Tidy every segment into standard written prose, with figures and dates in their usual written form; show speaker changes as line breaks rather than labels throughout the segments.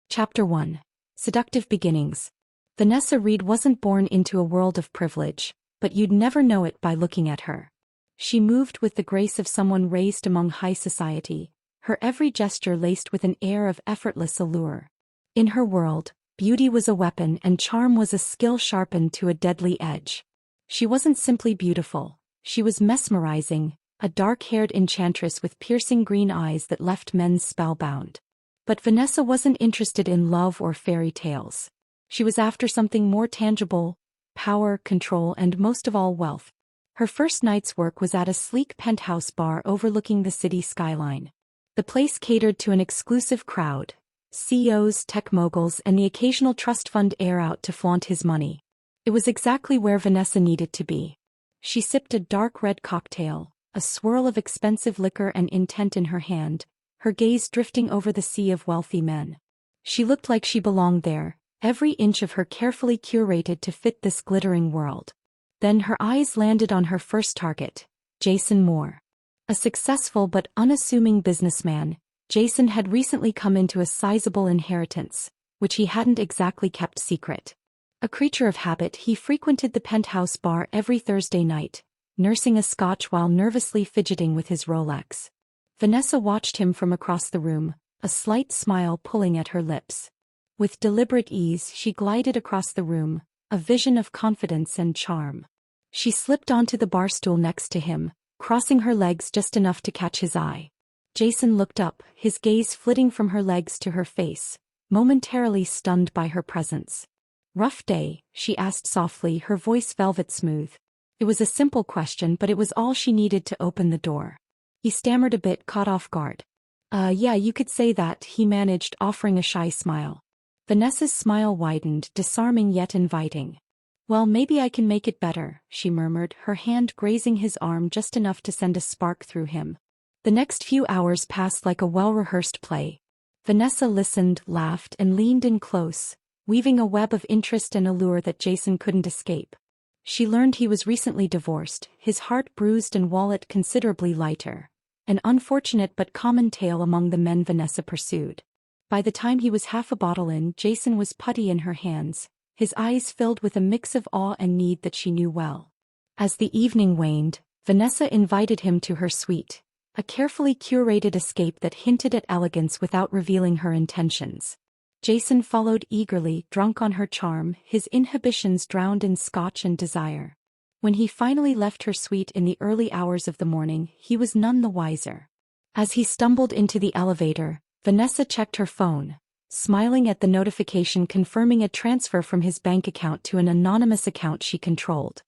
Chapter 1. Seductive Beginnings. Vanessa Reid wasn't born into a world of privilege, but you'd never know it by looking at her. She moved with the grace of someone raised among high society, her every gesture laced with an air of effortless allure. In her world, beauty was a weapon and charm was a skill sharpened to a deadly edge. She wasn't simply beautiful, she was mesmerizing, a dark-haired enchantress with piercing green eyes that left men spellbound. But Vanessa wasn't interested in love or fairy tales. She was after something more tangible: power, control, and most of all wealth. Her first night's work was at a sleek penthouse bar overlooking the city skyline. The place catered to an exclusive crowd: CEOs, tech moguls, and the occasional trust fund heir out to flaunt his money. It was exactly where Vanessa needed to be. She sipped a dark red cocktail, a swirl of expensive liquor and intent in her hand, her gaze drifting over the sea of wealthy men. She looked like she belonged there, every inch of her carefully curated to fit this glittering world. Then her eyes landed on her first target, Jason Moore. A successful but unassuming businessman, Jason had recently come into a sizable inheritance, which he hadn't exactly kept secret. A creature of habit, he frequented the penthouse bar every Thursday night, nursing a scotch while nervously fidgeting with his Rolex. Vanessa watched him from across the room, a slight smile pulling at her lips. With deliberate ease she glided across the room, a vision of confidence and charm. She slipped onto the bar stool next to him, crossing her legs just enough to catch his eye. Jason looked up, his gaze flitting from her legs to her face, momentarily stunned by her presence. "Rough day?" she asked softly, her voice velvet smooth. It was a simple question, but it was all she needed to open the door. He stammered a bit, caught off guard. Yeah, you could say that," he managed, offering a shy smile. Vanessa's smile widened, disarming yet inviting. "Well, maybe I can make it better," she murmured, her hand grazing his arm just enough to send a spark through him. The next few hours passed like a well-rehearsed play. Vanessa listened, laughed, and leaned in close, weaving a web of interest and allure that Jason couldn't escape. She learned he was recently divorced, his heart bruised and wallet considerably lighter. An unfortunate but common tale among the men Vanessa pursued. By the time he was half a bottle in, Jason was putty in her hands, his eyes filled with a mix of awe and need that she knew well. As the evening waned, Vanessa invited him to her suite, a carefully curated escape that hinted at elegance without revealing her intentions. Jason followed eagerly, drunk on her charm, his inhibitions drowned in scotch and desire. When he finally left her suite in the early hours of the morning, he was none the wiser. As he stumbled into the elevator, Vanessa checked her phone, smiling at the notification confirming a transfer from his bank account to an anonymous account she controlled.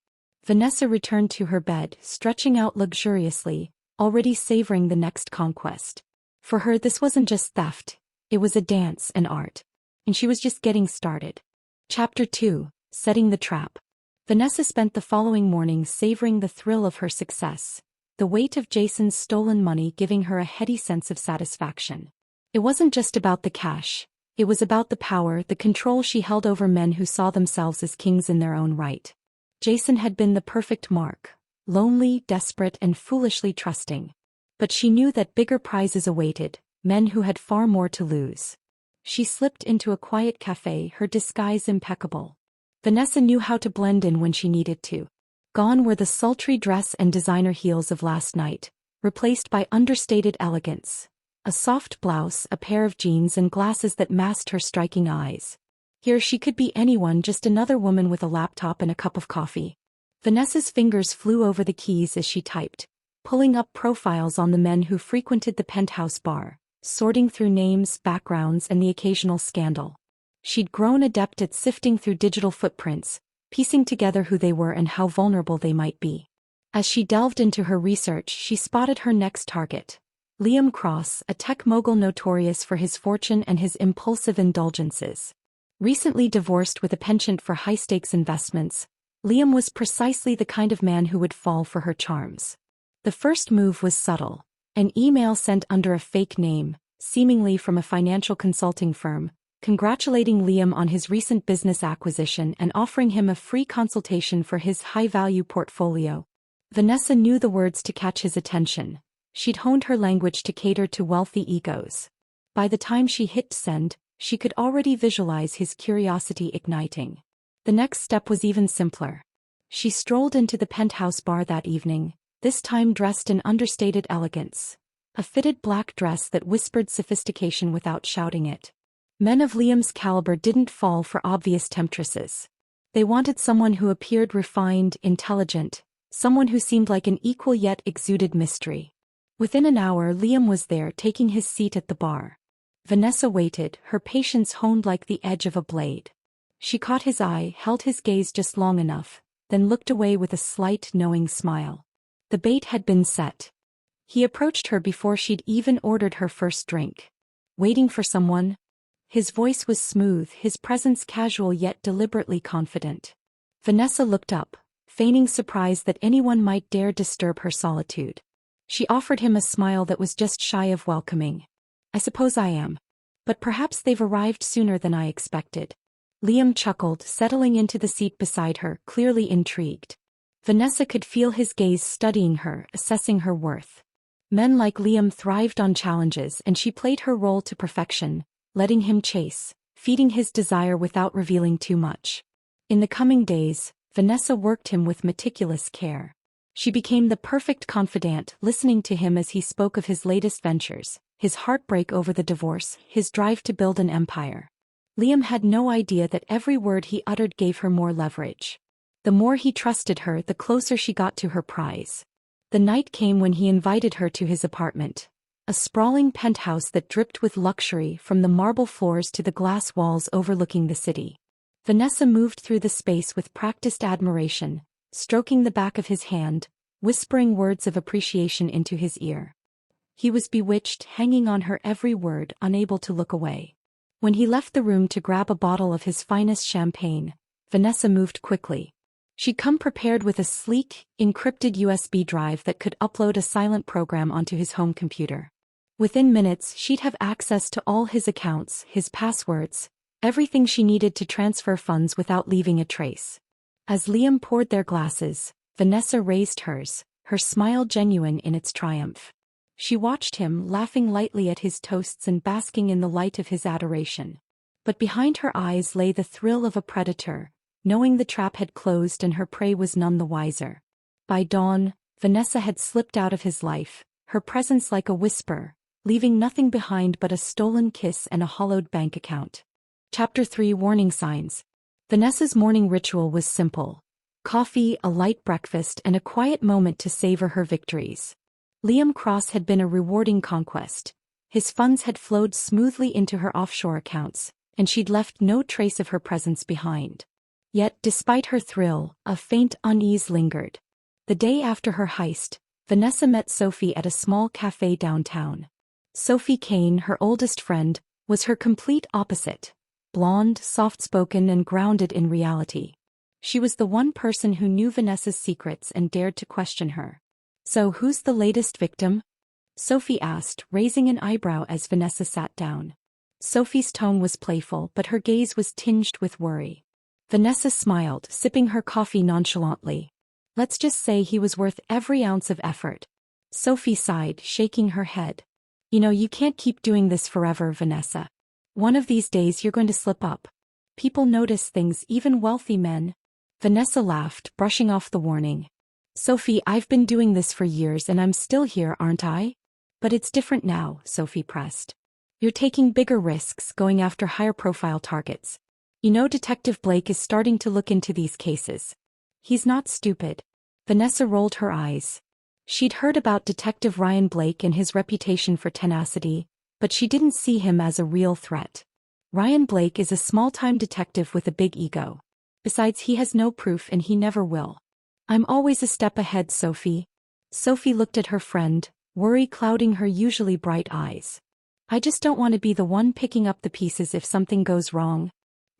Vanessa returned to her bed, stretching out luxuriously, already savoring the next conquest. For her, this wasn't just theft, it was a dance, an art. And she was just getting started. Chapter 2. Setting the Trap. Vanessa spent the following morning savoring the thrill of her success, the weight of Jason's stolen money giving her a heady sense of satisfaction. It wasn't just about the cash, it was about the power, the control she held over men who saw themselves as kings in their own right. Jason had been the perfect mark, lonely, desperate, and foolishly trusting. But she knew that bigger prizes awaited, men who had far more to lose. She slipped into a quiet cafe, her disguise impeccable. Vanessa knew how to blend in when she needed to. Gone were the sultry dress and designer heels of last night, replaced by understated elegance. A soft blouse, a pair of jeans, and glasses that masked her striking eyes. Here she could be anyone, just another woman with a laptop and a cup of coffee. Vanessa's fingers flew over the keys as she typed, pulling up profiles on the men who frequented the penthouse bar, sorting through names, backgrounds, and the occasional scandal. She'd grown adept at sifting through digital footprints, piecing together who they were and how vulnerable they might be. As she delved into her research, she spotted her next target: Liam Cross, a tech mogul notorious for his fortune and his impulsive indulgences. Recently divorced with a penchant for high-stakes investments, Liam was precisely the kind of man who would fall for her charms. The first move was subtle: an email sent under a fake name, seemingly from a financial consulting firm, congratulating Liam on his recent business acquisition and offering him a free consultation for his high-value portfolio. Vanessa knew the words to catch his attention. She'd honed her language to cater to wealthy egos. By the time she hit send, She could already visualize his curiosity igniting. The next step was even simpler. She strolled into the penthouse bar that evening, this time dressed in understated elegance. A fitted black dress that whispered sophistication without shouting it. Men of Liam's caliber didn't fall for obvious temptresses. They wanted someone who appeared refined, intelligent, someone who seemed like an equal yet exuded mystery. Within an hour Liam was there taking his seat at the bar. Vanessa waited, her patience honed like the edge of a blade. She caught his eye, held his gaze just long enough, then looked away with a slight, knowing smile. The bait had been set. He approached her before she'd even ordered her first drink. Waiting for someone? His voice was smooth, his presence casual yet deliberately confident. Vanessa looked up, feigning surprise that anyone might dare disturb her solitude. She offered him a smile that was just shy of welcoming. I suppose I am. But perhaps they've arrived sooner than I expected. Liam chuckled, settling into the seat beside her, clearly intrigued. Vanessa could feel his gaze studying her, assessing her worth. Men like Liam thrived on challenges, and she played her role to perfection, letting him chase, feeding his desire without revealing too much. In the coming days, Vanessa worked him with meticulous care. She became the perfect confidant, listening to him as he spoke of his latest ventures, his heartbreak over the divorce, his drive to build an empire. Liam had no idea that every word he uttered gave her more leverage. The more he trusted her, the closer she got to her prize. The night came when he invited her to his apartment. A sprawling penthouse that dripped with luxury from the marble floors to the glass walls overlooking the city. Vanessa moved through the space with practiced admiration, stroking the back of his hand, whispering words of appreciation into his ear. He was bewitched, hanging on her every word, unable to look away. When he left the room to grab a bottle of his finest champagne, Vanessa moved quickly. She'd come prepared with a sleek, encrypted USB drive that could upload a silent program onto his home computer. Within minutes, she'd have access to all his accounts, his passwords, everything she needed to transfer funds without leaving a trace. As Liam poured their glasses, Vanessa raised hers, her smile genuine in its triumph. She watched him, laughing lightly at his toasts and basking in the light of his adoration. But behind her eyes lay the thrill of a predator, knowing the trap had closed and her prey was none the wiser. By dawn, Vanessa had slipped out of his life, her presence like a whisper, leaving nothing behind but a stolen kiss and a hollowed bank account. Chapter 3 Warning Signs. Vanessa's morning ritual was simple. Coffee, a light breakfast, and a quiet moment to savor her victories. Liam Cross had been a rewarding conquest. His funds had flowed smoothly into her offshore accounts, and she'd left no trace of her presence behind. Yet, despite her thrill, a faint unease lingered. The day after her heist, Vanessa met Sophie at a small cafe downtown. Sophie Kane, her oldest friend, was her complete opposite. Blonde, soft-spoken and grounded in reality. She was the one person who knew Vanessa's secrets and dared to question her. So who's the latest victim? Sophie asked, raising an eyebrow as Vanessa sat down. Sophie's tone was playful, but her gaze was tinged with worry. Vanessa smiled, sipping her coffee nonchalantly. Let's just say he was worth every ounce of effort. Sophie sighed, shaking her head. You can't keep doing this forever, Vanessa. One of these days you're going to slip up. People notice things, even wealthy men. Vanessa laughed, brushing off the warning. Sophie, I've been doing this for years and I'm still here, aren't I? But it's different now, Sophie pressed. You're taking bigger risks, going after higher-profile targets. Detective Blake is starting to look into these cases. He's not stupid. Vanessa rolled her eyes. She'd heard about Detective Ryan Blake and his reputation for tenacity, but she didn't see him as a real threat. Ryan Blake is a small-time detective with a big ego. Besides, he has no proof and he never will. I'm always a step ahead, Sophie. Sophie looked at her friend, worry clouding her usually bright eyes. I just don't want to be the one picking up the pieces if something goes wrong.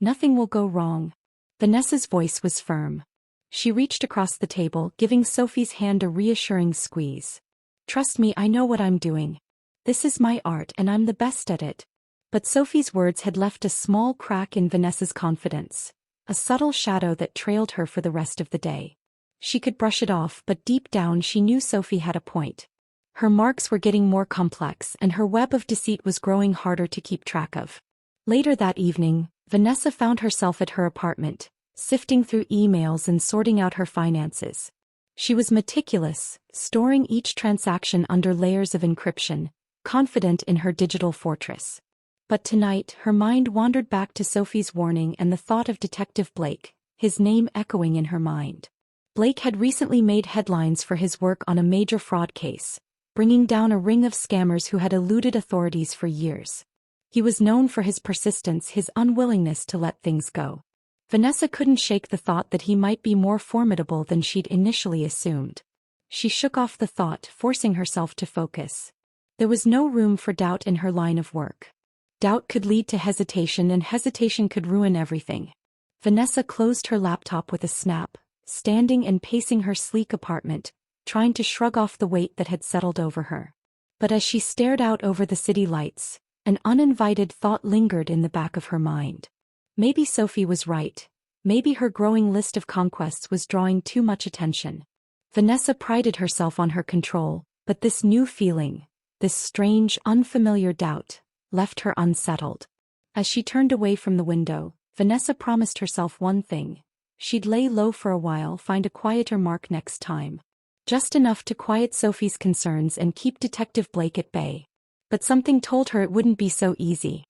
Nothing will go wrong. Vanessa's voice was firm. She reached across the table, giving Sophie's hand a reassuring squeeze. Trust me, I know what I'm doing. This is my art and I'm the best at it. But Sophie's words had left a small crack in Vanessa's confidence, a subtle shadow that trailed her for the rest of the day. She could brush it off, but deep down she knew Sophie had a point. Her marks were getting more complex and her web of deceit was growing harder to keep track of. Later that evening, Vanessa found herself at her apartment, sifting through emails and sorting out her finances. She was meticulous, storing each transaction under layers of encryption, confident in her digital fortress. But tonight, her mind wandered back to Sophie's warning and the thought of Detective Blake, his name echoing in her mind. Blake had recently made headlines for his work on a major fraud case, bringing down a ring of scammers who had eluded authorities for years. He was known for his persistence, his unwillingness to let things go. Vanessa couldn't shake the thought that he might be more formidable than she'd initially assumed. She shook off the thought, forcing herself to focus. There was no room for doubt in her line of work. Doubt could lead to hesitation, and hesitation could ruin everything. Vanessa closed her laptop with a snap, standing and pacing her sleek apartment, trying to shrug off the weight that had settled over her. But as she stared out over the city lights, an uninvited thought lingered in the back of her mind. Maybe Sophie was right. Maybe her growing list of conquests was drawing too much attention. Vanessa prided herself on her control, but this new feeling, this strange, unfamiliar doubt, left her unsettled. As she turned away from the window, Vanessa promised herself one thing. She'd lay low for a while, find a quieter mark next time. Just enough to quiet Sophie's concerns and keep Detective Blake at bay. But something told her it wouldn't be so easy.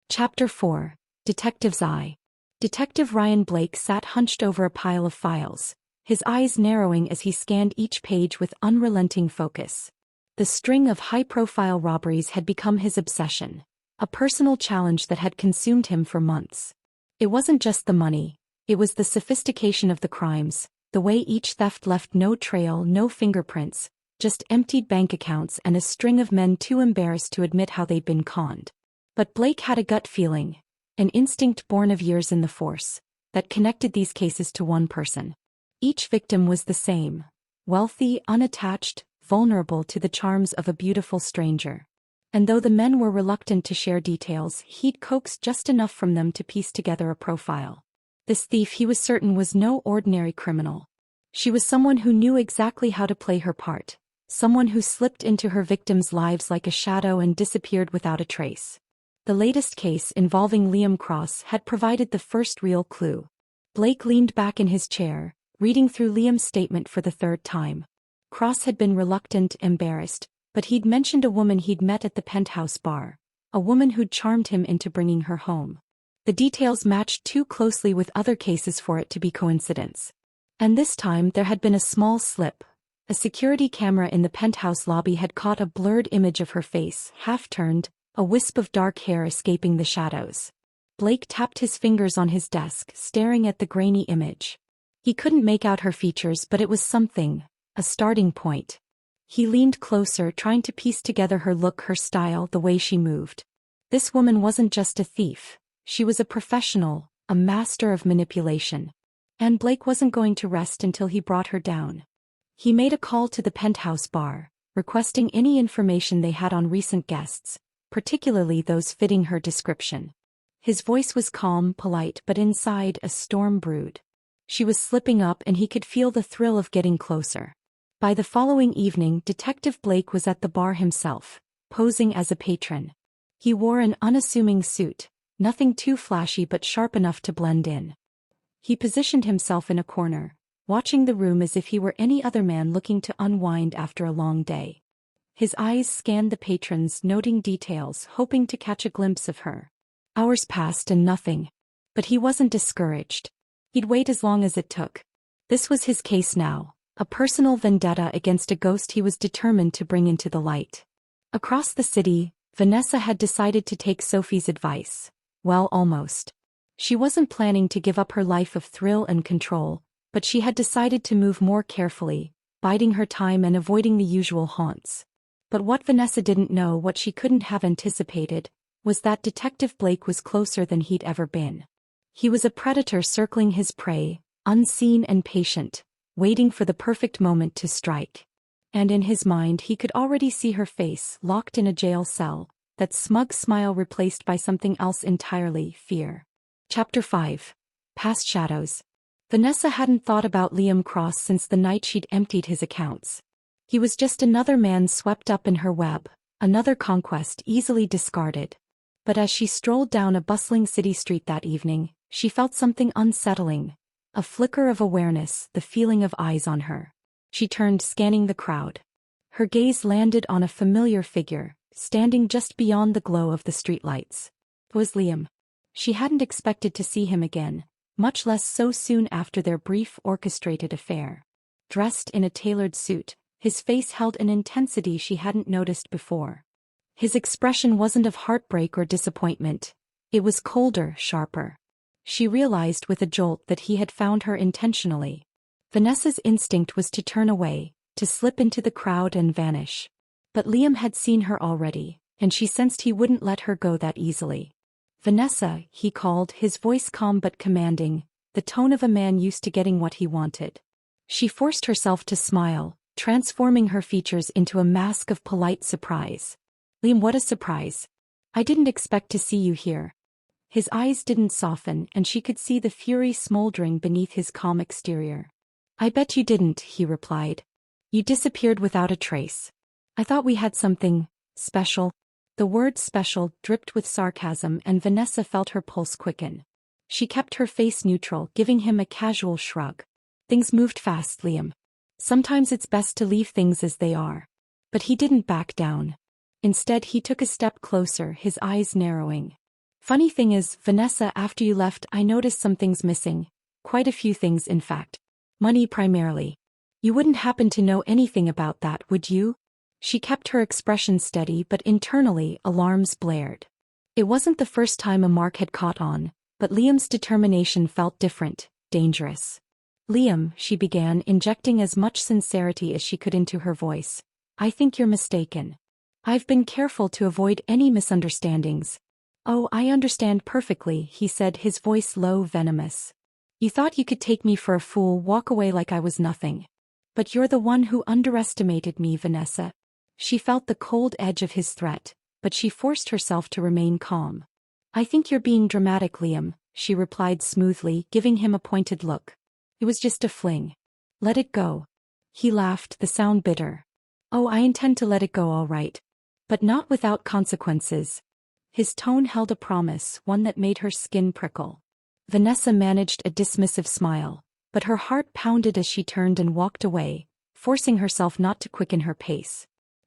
Chapter 4. Detective's Eye. Detective Ryan Blake sat hunched over a pile of files, his eyes narrowing as he scanned each page with unrelenting focus. The string of high-profile robberies had become his obsession, a personal challenge that had consumed him for months. It wasn't just the money, it was the sophistication of the crimes, the way each theft left no trail, no fingerprints, just emptied bank accounts and a string of men too embarrassed to admit how they'd been conned. But Blake had a gut feeling, an instinct born of years in the force, that connected these cases to one person. Each victim was the same, wealthy, unattached, vulnerable to the charms of a beautiful stranger. And though the men were reluctant to share details, he'd coaxed just enough from them to piece together a profile. This thief, he was certain, was no ordinary criminal. She was someone who knew exactly how to play her part, someone who slipped into her victims' lives like a shadow and disappeared without a trace. The latest case, involving Liam Cross, had provided the first real clue. Blake leaned back in his chair, reading through Liam's statement for the third time. Cross had been reluctant, embarrassed, but he'd mentioned a woman he'd met at the Penthouse bar, a woman who'd charmed him into bringing her home. The details matched too closely with other cases for it to be coincidence. And this time there had been a small slip. A security camera in the penthouse lobby had caught a blurred image of her face, half-turned, a wisp of dark hair escaping the shadows. Blake tapped his fingers on his desk, staring at the grainy image. He couldn't make out her features, but it was something, a starting point. He leaned closer, trying to piece together her look, her style, the way she moved. This woman wasn't just a thief. She was a professional, a master of manipulation. And Blake wasn't going to rest until he brought her down. He made a call to the Penthouse bar, requesting any information they had on recent guests, particularly those fitting her description. His voice was calm, polite, but inside a storm brewed. She was slipping up, and he could feel the thrill of getting closer. By the following evening, Detective Blake was at the bar himself, posing as a patron. He wore an unassuming suit, nothing too flashy but sharp enough to blend in. He positioned himself in a corner, watching the room as if he were any other man looking to unwind after a long day. His eyes scanned the patrons, noting details, hoping to catch a glimpse of her. Hours passed and nothing. But he wasn't discouraged. He'd wait as long as it took. This was his case now, a personal vendetta against a ghost he was determined to bring into the light. Across the city, Vanessa had decided to take Sophie's advice. Well, almost. She wasn't planning to give up her life of thrill and control, but she had decided to move more carefully, biding her time and avoiding the usual haunts. But what Vanessa didn't know, what she couldn't have anticipated, was that Detective Blake was closer than he'd ever been. He was a predator circling his prey, unseen and patient, waiting for the perfect moment to strike. And in his mind he could already see her face, locked in a jail cell, that smug smile replaced by something else entirely, fear. Chapter 5. Past Shadows. Vanessa hadn't thought about Liam Cross since the night she'd emptied his accounts. He was just another man swept up in her web, another conquest easily discarded. But as she strolled down a bustling city street that evening, she felt something unsettling. A flicker of awareness, the feeling of eyes on her. She turned, scanning the crowd. Her gaze landed on a familiar figure, standing just beyond the glow of the streetlights. It was Liam. She hadn't expected to see him again, much less so soon after their brief orchestrated affair. Dressed in a tailored suit, his face held an intensity she hadn't noticed before. His expression wasn't of heartbreak or disappointment. It was colder, sharper. She realized with a jolt that he had found her intentionally. Vanessa's instinct was to turn away, to slip into the crowd and vanish. But Liam had seen her already, and she sensed he wouldn't let her go that easily. "Vanessa," he called, his voice calm but commanding, the tone of a man used to getting what he wanted. She forced herself to smile, transforming her features into a mask of polite surprise. "Liam, what a surprise. I didn't expect to see you here." His eyes didn't soften, and she could see the fury smoldering beneath his calm exterior. "I bet you didn't," he replied. "You disappeared without a trace. I thought we had something special." The word special dripped with sarcasm, and Vanessa felt her pulse quicken. She kept her face neutral, giving him a casual shrug. "Things moved fast, Liam. Sometimes it's best to leave things as they are." But he didn't back down. Instead, he took a step closer, his eyes narrowing. "Funny thing is, Vanessa, after you left, I noticed some things missing. Quite a few things, in fact. Money primarily. You wouldn't happen to know anything about that, would you?" She kept her expression steady, but internally, alarms blared. It wasn't the first time a mark had caught on, but Liam's determination felt different, dangerous. "Liam," she began, injecting as much sincerity as she could into her voice, "I think you're mistaken. I've been careful to avoid any misunderstandings." "Oh, I understand perfectly," he said, his voice low, venomous. "You thought you could take me for a fool, walk away like I was nothing. But you're the one who underestimated me, Vanessa." She felt the cold edge of his threat, but she forced herself to remain calm. "I think you're being dramatic, Liam," she replied smoothly, giving him a pointed look. "It was just a fling. Let it go." He laughed, the sound bitter. "Oh, I intend to let it go, all right. But not without consequences." His tone held a promise, one that made her skin prickle. Vanessa managed a dismissive smile, but her heart pounded as she turned and walked away, forcing herself not to quicken her pace.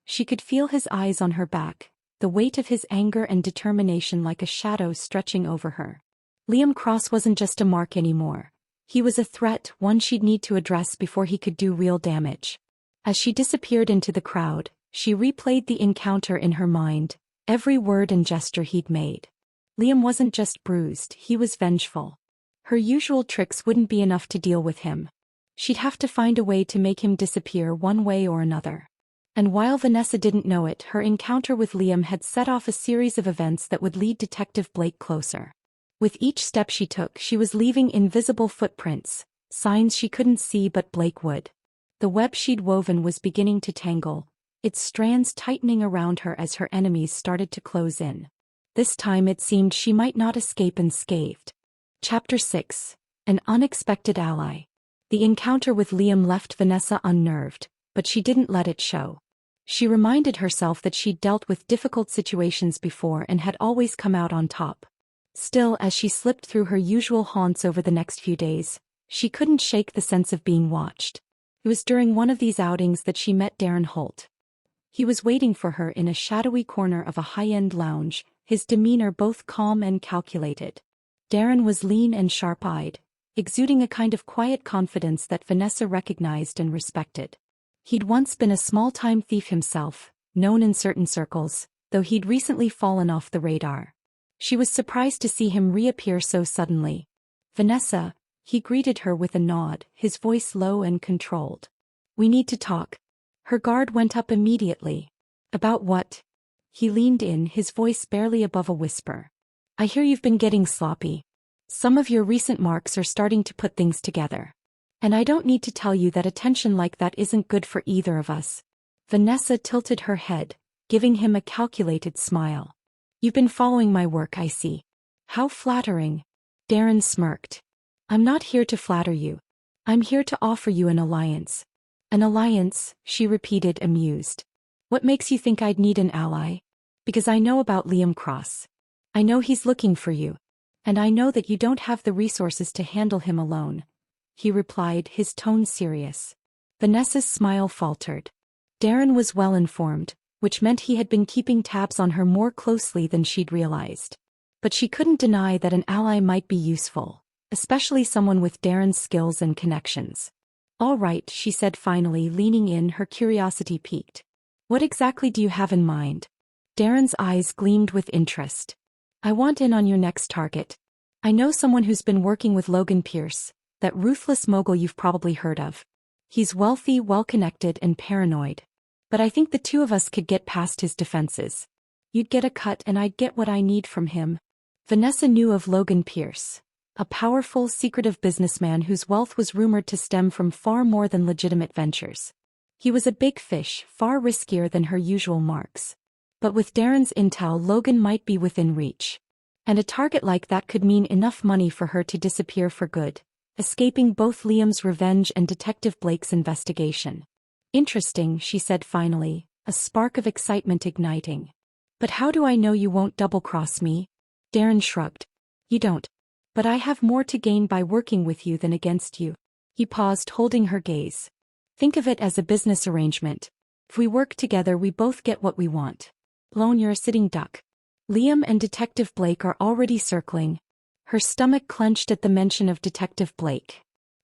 She could feel his eyes on her back, the weight of his anger and determination like a shadow stretching over her. Liam Cross wasn't just a mark anymore. He was a threat, one she'd need to address before he could do real damage. As she disappeared into the crowd, she replayed the encounter in her mind, every word and gesture he'd made. Liam wasn't just bruised, he was vengeful. Her usual tricks wouldn't be enough to deal with him. She'd have to find a way to make him disappear one way or another. And while Vanessa didn't know it, her encounter with Liam had set off a series of events that would lead Detective Blake closer. With each step she took, she was leaving invisible footprints, signs she couldn't see but Blake would. The web she'd woven was beginning to tangle, its strands tightening around her as her enemies started to close in. This time it seemed she might not escape unscathed. Chapter 6. An Unexpected Ally. The encounter with Liam left Vanessa unnerved, but she didn't let it show. She reminded herself that she'd dealt with difficult situations before and had always come out on top. Still, as she slipped through her usual haunts over the next few days, she couldn't shake the sense of being watched. It was during one of these outings that she met Darren Holt. He was waiting for her in a shadowy corner of a high-end lounge, his demeanor both calm and calculated. Darren was lean and sharp-eyed, exuding a kind of quiet confidence that Vanessa recognized and respected. He'd once been a small-time thief himself, known in certain circles, though he'd recently fallen off the radar. She was surprised to see him reappear so suddenly. "Vanessa," he greeted her with a nod, his voice low and controlled. "We need to talk." Her guard went up immediately. "About what?" He leaned in, his voice barely above a whisper. "I hear you've been getting sloppy. Some of your recent marks are starting to put things together. And I don't need to tell you that attention like that isn't good for either of us." Vanessa tilted her head, giving him a calculated smile. "You've been following my work, I see." "How flattering." Darren smirked. "I'm not here to flatter you. I'm here to offer you an alliance." "An alliance," she repeated, amused. "What makes you think I'd need an ally?" "Because I know about Liam Cross. I know he's looking for you. And I know that you don't have the resources to handle him alone, he replied, his tone serious. Vanessa's smile faltered. Darren was well informed, which meant he had been keeping tabs on her more closely than she'd realized. But she couldn't deny that an ally might be useful, especially someone with Darren's skills and connections. All right, she said finally, leaning in, her curiosity piqued. What exactly do you have in mind? Darren's eyes gleamed with interest. I want in on your next target. I know someone who's been working with Logan Pierce, that ruthless mogul you've probably heard of. He's wealthy, well-connected, and paranoid. But I think the two of us could get past his defenses. You'd get a cut and I'd get what I need from him. Vanessa knew of Logan Pierce, a powerful, secretive businessman whose wealth was rumored to stem from far more than legitimate ventures. He was a big fish, far riskier than her usual marks. But with Darren's intel, Logan might be within reach. And a target like that could mean enough money for her to disappear for good, escaping both Liam's revenge and Detective Blake's investigation. Interesting, she said finally, a spark of excitement igniting. But how do I know you won't double-cross me? Darren shrugged. You don't. But I have more to gain by working with you than against you. He paused, holding her gaze. Think of it as a business arrangement. If we work together, we both get what we want. Alone, you're a sitting duck. Liam and Detective Blake are already circling. Her stomach clenched at the mention of Detective Blake.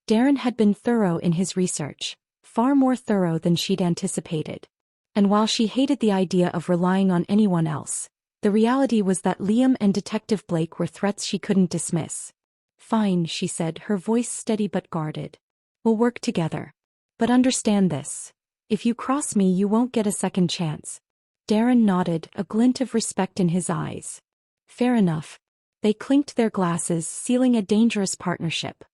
Darren had been thorough in his research, far more thorough than she'd anticipated. And while she hated the idea of relying on anyone else, the reality was that Liam and Detective Blake were threats she couldn't dismiss. Fine, she said, her voice steady but guarded. We'll work together. But understand this. If you cross me, you won't get a second chance. Darren nodded, a glint of respect in his eyes. Fair enough. They clinked their glasses, sealing a dangerous partnership.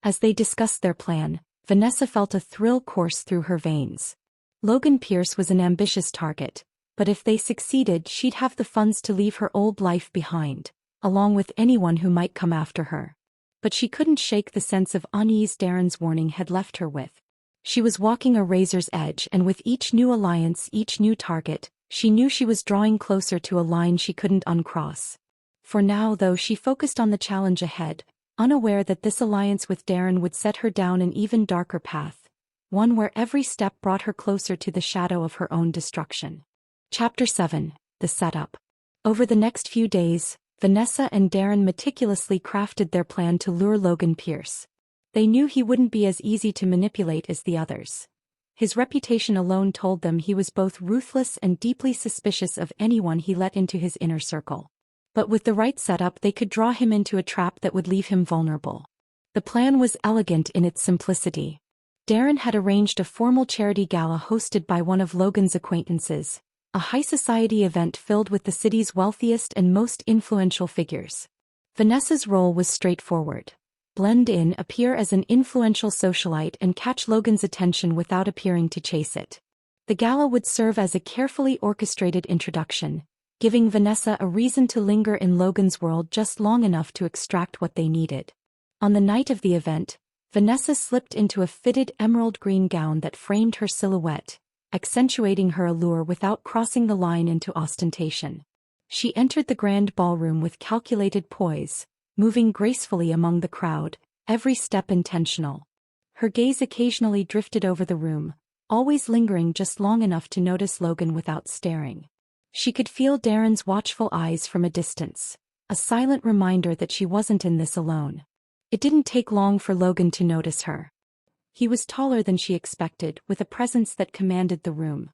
As they discussed their plan, Vanessa felt a thrill course through her veins. Logan Pierce was an ambitious target, but if they succeeded, she'd have the funds to leave her old life behind, along with anyone who might come after her. But she couldn't shake the sense of unease Darren's warning had left her with. She was walking a razor's edge, and with each new alliance, each new target, she knew she was drawing closer to a line she couldn't uncross. For now, though, she focused on the challenge ahead, unaware that this alliance with Darren would set her down an even darker path, one where every step brought her closer to the shadow of her own destruction. Chapter 7. The Setup. Over the next few days, Vanessa and Darren meticulously crafted their plan to lure Logan Pierce. They knew he wouldn't be as easy to manipulate as the others. His reputation alone told them he was both ruthless and deeply suspicious of anyone he let into his inner circle. But with the right setup, they could draw him into a trap that would leave him vulnerable. The plan was elegant in its simplicity. Darren had arranged a formal charity gala hosted by one of Logan's acquaintances, a high society event filled with the city's wealthiest and most influential figures. Vanessa's role was straightforward. Blend in, appear as an influential socialite, and catch Logan's attention without appearing to chase it. The gala would serve as a carefully orchestrated introduction, giving Vanessa a reason to linger in Logan's world just long enough to extract what they needed. On the night of the event, Vanessa slipped into a fitted emerald green gown that framed her silhouette, accentuating her allure without crossing the line into ostentation. She entered the grand ballroom with calculated poise, moving gracefully among the crowd, every step intentional. Her gaze occasionally drifted over the room, always lingering just long enough to notice Logan without staring. She could feel Darren's watchful eyes from a distance, a silent reminder that she wasn't in this alone. It didn't take long for Logan to notice her. He was taller than she expected, with a presence that commanded the room.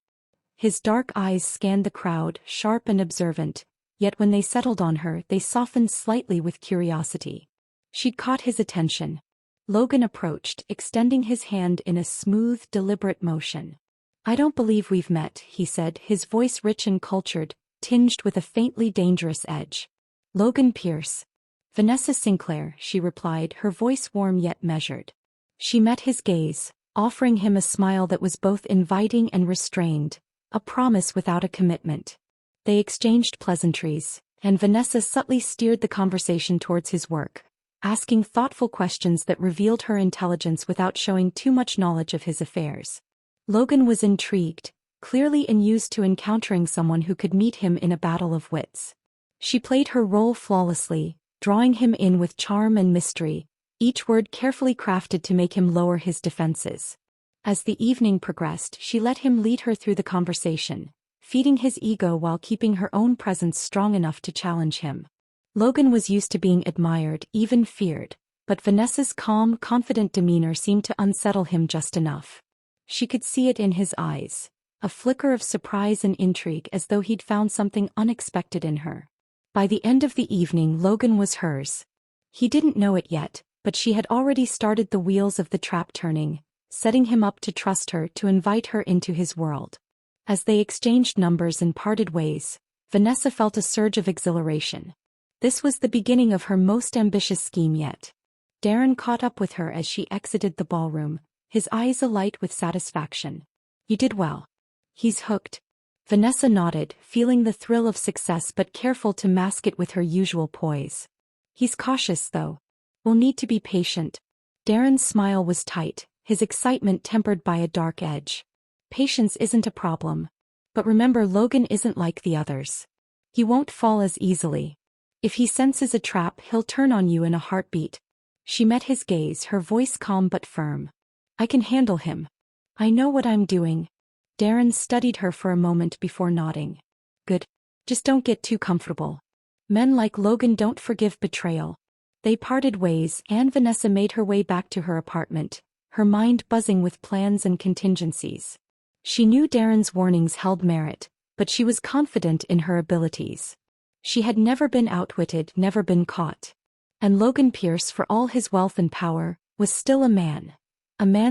His dark eyes scanned the crowd, sharp and observant, yet when they settled on her, they softened slightly with curiosity. She'd caught his attention. Logan approached, extending his hand in a smooth, deliberate motion. "I don't believe we've met," he said, his voice rich and cultured, tinged with a faintly dangerous edge. "Logan Pierce." "Vanessa Sinclair," she replied, her voice warm yet measured. She met his gaze, offering him a smile that was both inviting and restrained, a promise without a commitment. They exchanged pleasantries, and Vanessa subtly steered the conversation towards his work, asking thoughtful questions that revealed her intelligence without showing too much knowledge of his affairs. Logan was intrigued, clearly unused to encountering someone who could meet him in a battle of wits. She played her role flawlessly, drawing him in with charm and mystery, each word carefully crafted to make him lower his defenses. As the evening progressed, she let him lead her through the conversation, feeding his ego while keeping her own presence strong enough to challenge him. Logan was used to being admired, even feared, but Vanessa's calm, confident demeanor seemed to unsettle him just enough. She could see it in his eyes, a flicker of surprise and intrigue as though he'd found something unexpected in her. By the end of the evening, Logan was hers. He didn't know it yet, but she had already started the wheels of the trap turning, setting him up to trust her, to invite her into his world. As they exchanged numbers and parted ways, Vanessa felt a surge of exhilaration. This was the beginning of her most ambitious scheme yet. Darren caught up with her as she exited the ballroom, his eyes alight with satisfaction. "You did well. He's hooked." Vanessa nodded, feeling the thrill of success but careful to mask it with her usual poise. "He's cautious though. We'll need to be patient." Darren's smile was tight, his excitement tempered by a dark edge. "Patience isn't a problem. But remember, Logan isn't like the others. He won't fall as easily. If he senses a trap, he'll turn on you in a heartbeat." She met his gaze, her voice calm but firm. "I can handle him. I know what I'm doing." Darren studied her for a moment before nodding. "Good. Just don't get too comfortable. Men like Logan don't forgive betrayal." They parted ways, and Vanessa made her way back to her apartment, her mind buzzing with plans and contingencies. She knew Darren's warnings held merit, but she was confident in her abilities. She had never been outwitted, never been caught. And Logan Pierce, for all his wealth and power, was still a man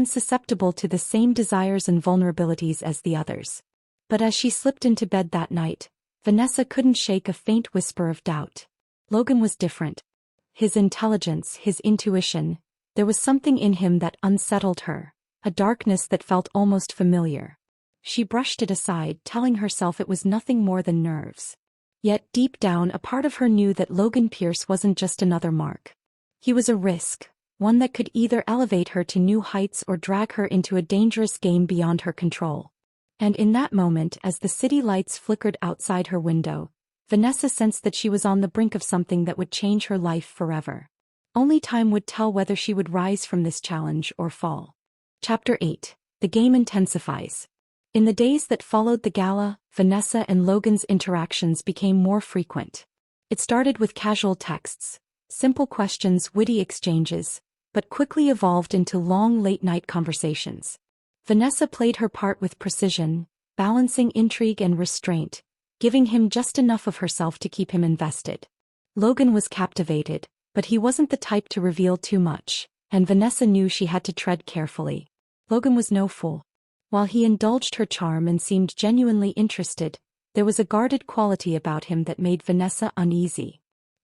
susceptible to the same desires and vulnerabilities as the others. But as she slipped into bed that night, Vanessa couldn't shake a faint whisper of doubt. Logan was different. His intelligence, his intuition, there was something in him that unsettled her, a darkness that felt almost familiar. She brushed it aside, telling herself it was nothing more than nerves. Yet deep down, a part of her knew that Logan Pierce wasn't just another mark. He was a risk, one that could either elevate her to new heights or drag her into a dangerous game beyond her control. And in that moment, as the city lights flickered outside her window, Vanessa sensed that she was on the brink of something that would change her life forever. Only time would tell whether she would rise from this challenge or fall. Chapter 8. The game intensifies. In the days that followed the gala, Vanessa and Logan's interactions became more frequent. It started with casual texts, simple questions, witty exchanges, but quickly evolved into long late-night conversations. Vanessa played her part with precision, balancing intrigue and restraint, giving him just enough of herself to keep him invested. Logan was captivated, but he wasn't the type to reveal too much, and Vanessa knew she had to tread carefully. Logan was no fool. While he indulged her charm and seemed genuinely interested, there was a guarded quality about him that made Vanessa uneasy.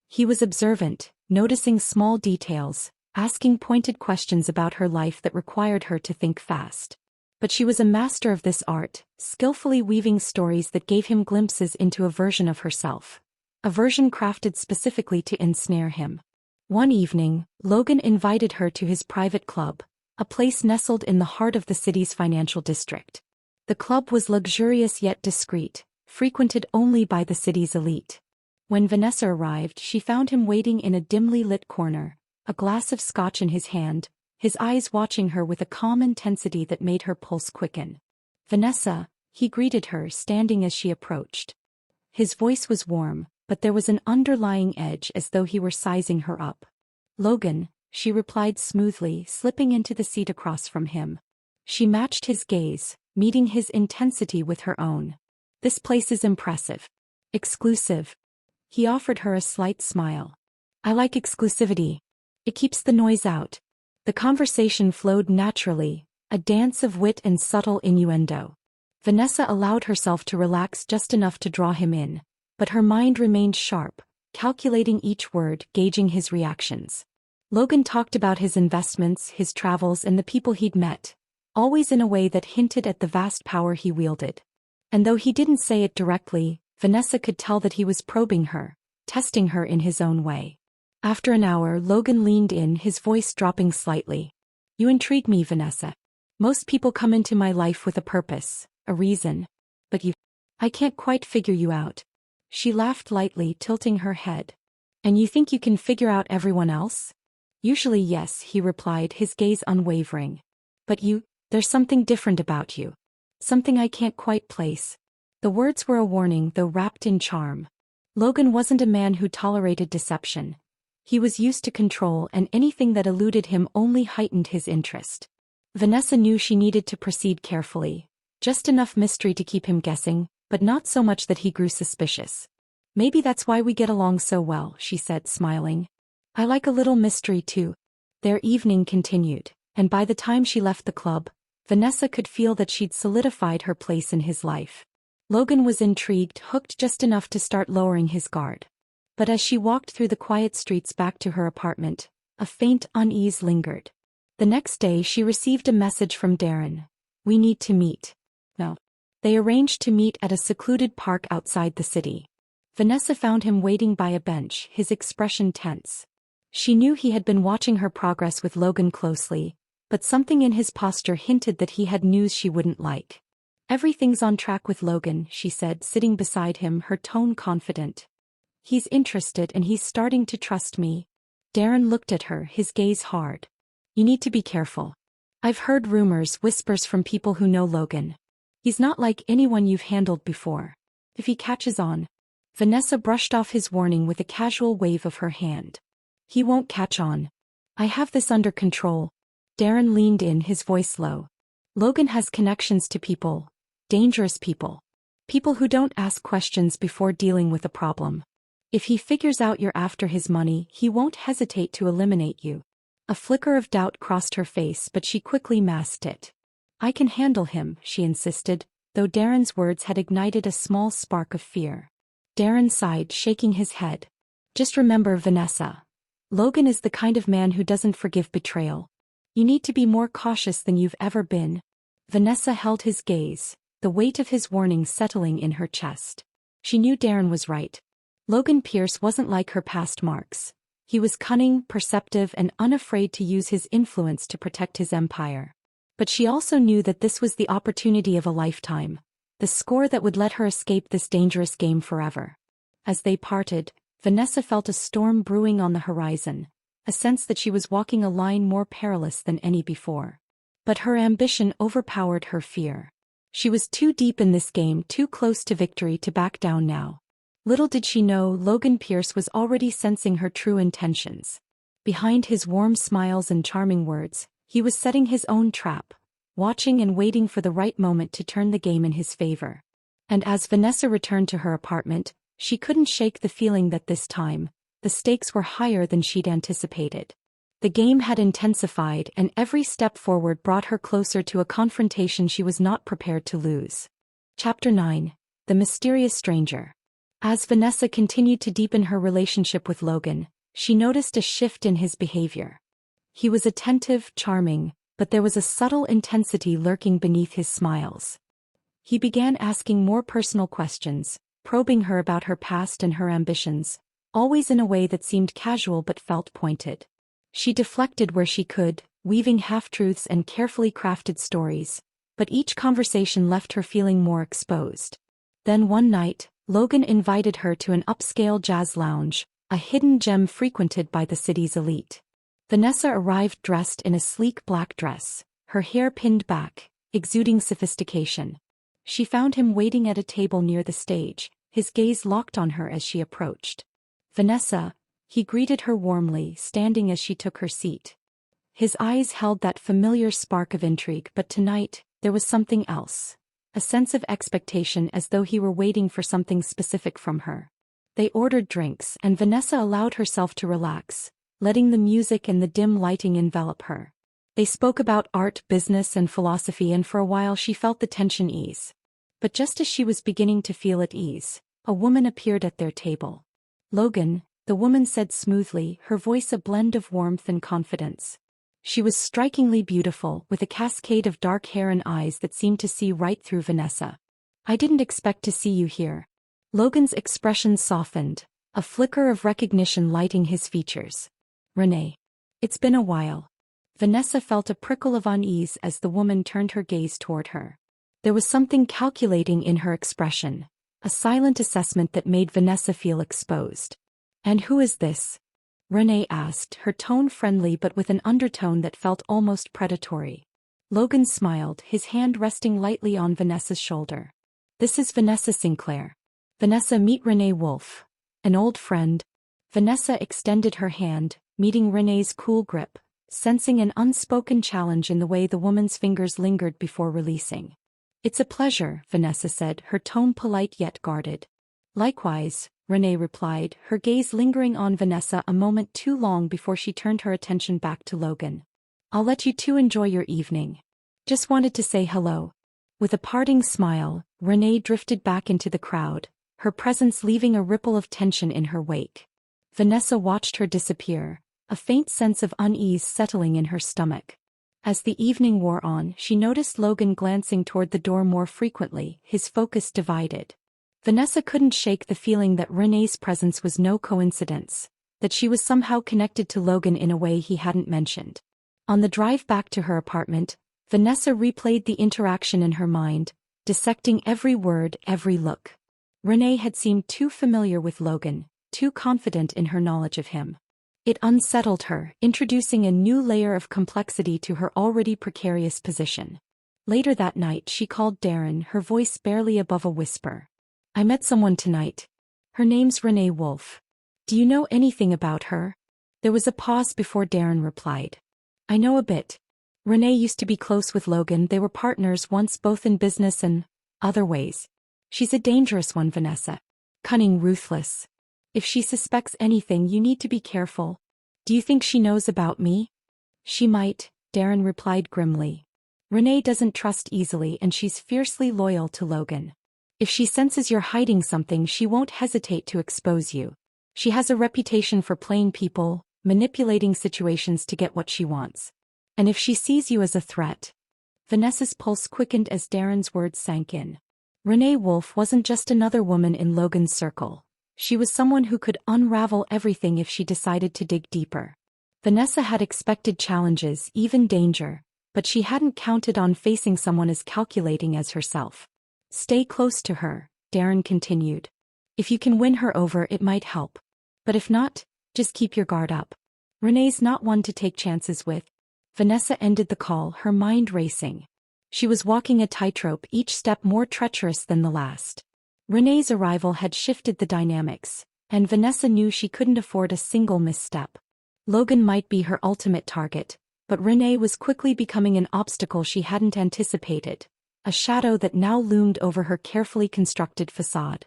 He was observant, noticing small details, asking pointed questions about her life that required her to think fast. But she was a master of this art, skillfully weaving stories that gave him glimpses into a version of herself. A version crafted specifically to ensnare him. One evening, Logan invited her to his private club, a place nestled in the heart of the city's financial district. The club was luxurious yet discreet, frequented only by the city's elite. When Vanessa arrived, she found him waiting in a dimly lit corner, a glass of scotch in his hand, his eyes watching her with a calm intensity that made her pulse quicken. "Vanessa," he greeted her, standing as she approached. His voice was warm, but there was an underlying edge, as though he were sizing her up. "Logan," she replied smoothly, slipping into the seat across from him. She matched his gaze, meeting his intensity with her own. "This place is impressive. Exclusive." He offered her a slight smile. "I like exclusivity. It keeps the noise out." The conversation flowed naturally, a dance of wit and subtle innuendo. Vanessa allowed herself to relax just enough to draw him in, but her mind remained sharp, calculating each word, gauging his reactions. Logan talked about his investments, his travels, and the people he'd met, always in a way that hinted at the vast power he wielded. And though he didn't say it directly, Vanessa could tell that he was probing her, testing her in his own way. After an hour, Logan leaned in, his voice dropping slightly. "You intrigue me, Vanessa. Most people come into my life with a purpose, a reason. But I can't quite figure you out." She laughed lightly, tilting her head. And you think you can figure out everyone else? Usually yes, he replied, his gaze unwavering. But there's something different about you. Something I can't quite place. The words were a warning, though wrapped in charm. Logan wasn't a man who tolerated deception. He was used to control, and anything that eluded him only heightened his interest. Vanessa knew she needed to proceed carefully. Just enough mystery to keep him guessing, but not so much that he grew suspicious. Maybe that's why we get along so well, she said, smiling. I like a little mystery too. Their evening continued, and by the time she left the club, Vanessa could feel that she'd solidified her place in his life. Logan was intrigued, hooked just enough to start lowering his guard. But as she walked through the quiet streets back to her apartment, a faint unease lingered. The next day she received a message from Darren. We need to meet. No. They arranged to meet at a secluded park outside the city. Vanessa found him waiting by a bench, his expression tense. She knew he had been watching her progress with Logan closely, but something in his posture hinted that he had news she wouldn't like. Everything's on track with Logan, she said, sitting beside him, her tone confident. He's interested and he's starting to trust me. Darren looked at her, his gaze hard. You need to be careful. I've heard rumors, whispers from people who know Logan. He's not like anyone you've handled before. If he catches on. Vanessa brushed off his warning with a casual wave of her hand. He won't catch on. I have this under control. Darren leaned in, his voice low. Logan has connections to people. Dangerous people. People who don't ask questions before dealing with a problem. If he figures out you're after his money, he won't hesitate to eliminate you. A flicker of doubt crossed her face, but she quickly masked it. I can handle him, she insisted, though Darren's words had ignited a small spark of fear. Darren sighed, shaking his head. Just remember, Vanessa. Logan is the kind of man who doesn't forgive betrayal. You need to be more cautious than you've ever been. Vanessa held his gaze, the weight of his warning settling in her chest. She knew Darren was right. Logan Pierce wasn't like her past marks. He was cunning, perceptive, and unafraid to use his influence to protect his empire. But she also knew that this was the opportunity of a lifetime, the score that would let her escape this dangerous game forever. As they parted, Vanessa felt a storm brewing on the horizon, a sense that she was walking a line more perilous than any before. But her ambition overpowered her fear. She was too deep in this game, too close to victory to back down now. Little did she know, Logan Pierce was already sensing her true intentions. Behind his warm smiles and charming words, he was setting his own trap, watching and waiting for the right moment to turn the game in his favor. And as Vanessa returned to her apartment, she couldn't shake the feeling that this time, the stakes were higher than she'd anticipated. The game had intensified, and every step forward brought her closer to a confrontation she was not prepared to lose. Chapter 9. The Mysterious Stranger. As Vanessa continued to deepen her relationship with Logan, she noticed a shift in his behavior. He was attentive, charming, but there was a subtle intensity lurking beneath his smiles. He began asking more personal questions, probing her about her past and her ambitions, always in a way that seemed casual but felt pointed. She deflected where she could, weaving half-truths and carefully crafted stories, but each conversation left her feeling more exposed. Then one night, Logan invited her to an upscale jazz lounge, a hidden gem frequented by the city's elite. Vanessa arrived dressed in a sleek black dress, her hair pinned back, exuding sophistication. She found him waiting at a table near the stage, his gaze locked on her as she approached. Vanessa, he greeted her warmly, standing as she took her seat. His eyes held that familiar spark of intrigue, but tonight, there was something else. A sense of expectation, as though he were waiting for something specific from her. They ordered drinks, and Vanessa allowed herself to relax, letting the music and the dim lighting envelop her. They spoke about art, business, and philosophy, and for a while she felt the tension ease. But just as she was beginning to feel at ease, a woman appeared at their table. Logan, the woman said smoothly, her voice a blend of warmth and confidence. She was strikingly beautiful, with a cascade of dark hair and eyes that seemed to see right through Vanessa. I didn't expect to see you here. Logan's expression softened, a flicker of recognition lighting his features. Renee. It's been a while. Vanessa felt a prickle of unease as the woman turned her gaze toward her. There was something calculating in her expression, A silent assessment that made Vanessa feel exposed. "And who is this?" Renee asked, her tone friendly but with an undertone that felt almost predatory. Logan smiled, his hand resting lightly on Vanessa's shoulder. "This is Vanessa Sinclair. Vanessa, meet Renee Wolfe. An old friend." Vanessa extended her hand, meeting Renee's cool grip, sensing an unspoken challenge in the way the woman's fingers lingered before releasing. "It's a pleasure," Vanessa said, her tone polite yet guarded. "Likewise," Renee replied, her gaze lingering on Vanessa a moment too long before she turned her attention back to Logan. "I'll let you two enjoy your evening. Just wanted to say hello." With a parting smile, Renee drifted back into the crowd, her presence leaving a ripple of tension in her wake. Vanessa watched her disappear, a faint sense of unease settling in her stomach. As the evening wore on, she noticed Logan glancing toward the door more frequently, his focus divided. Vanessa couldn't shake the feeling that Renee's presence was no coincidence, that she was somehow connected to Logan in a way he hadn't mentioned. On the drive back to her apartment, Vanessa replayed the interaction in her mind, dissecting every word, every look. Renee had seemed too familiar with Logan, too confident in her knowledge of him. It unsettled her, introducing a new layer of complexity to her already precarious position. Later that night she called Darren, her voice barely above a whisper. "I met someone tonight. Her name's Renee Wolfe. Do you know anything about her?" There was a pause before Darren replied. "I know a bit. Renee used to be close with Logan, they were partners once both in business and other ways. She's a dangerous one, Vanessa. Cunning, ruthless. If she suspects anything you need to be careful. Do you think she knows about me?" "She might," Darren replied grimly. "Renee doesn't trust easily and she's fiercely loyal to Logan. If she senses you're hiding something she won't hesitate to expose you. She has a reputation for playing people, manipulating situations to get what she wants. And if she sees you as a threat..." Vanessa's pulse quickened as Darren's words sank in. Renee Wolfe wasn't just another woman in Logan's circle. She was someone who could unravel everything if she decided to dig deeper. Vanessa had expected challenges, even danger, but she hadn't counted on facing someone as calculating as herself. "Stay close to her," Darren continued. "If you can win her over it might help. But if not, just keep your guard up. Renee's not one to take chances with." Vanessa ended the call, her mind racing. She was walking a tightrope, each step more treacherous than the last. Renee's arrival had shifted the dynamics, and Vanessa knew she couldn't afford a single misstep. Logan might be her ultimate target, but Renee was quickly becoming an obstacle she hadn't anticipated, a shadow that now loomed over her carefully constructed facade.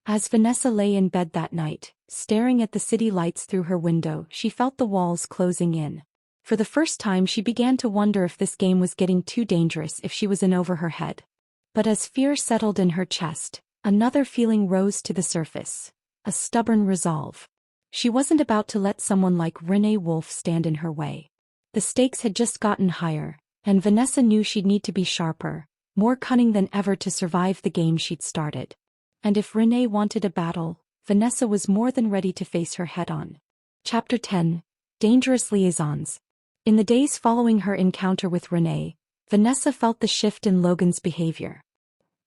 As Vanessa lay in bed that night, staring at the city lights through her window, she felt the walls closing in. For the first time she began to wonder if this game was getting too dangerous, if she was in over her head. But as fear settled in her chest, another feeling rose to the surface, a stubborn resolve. She wasn't about to let someone like Renee Wolfe stand in her way. The stakes had just gotten higher, and Vanessa knew she'd need to be sharper, more cunning than ever to survive the game she'd started. And if Renee wanted a battle, Vanessa was more than ready to face her head-on. Chapter 10. Dangerous Liaisons. In the days following her encounter with Renee, Vanessa felt the shift in Logan's behavior.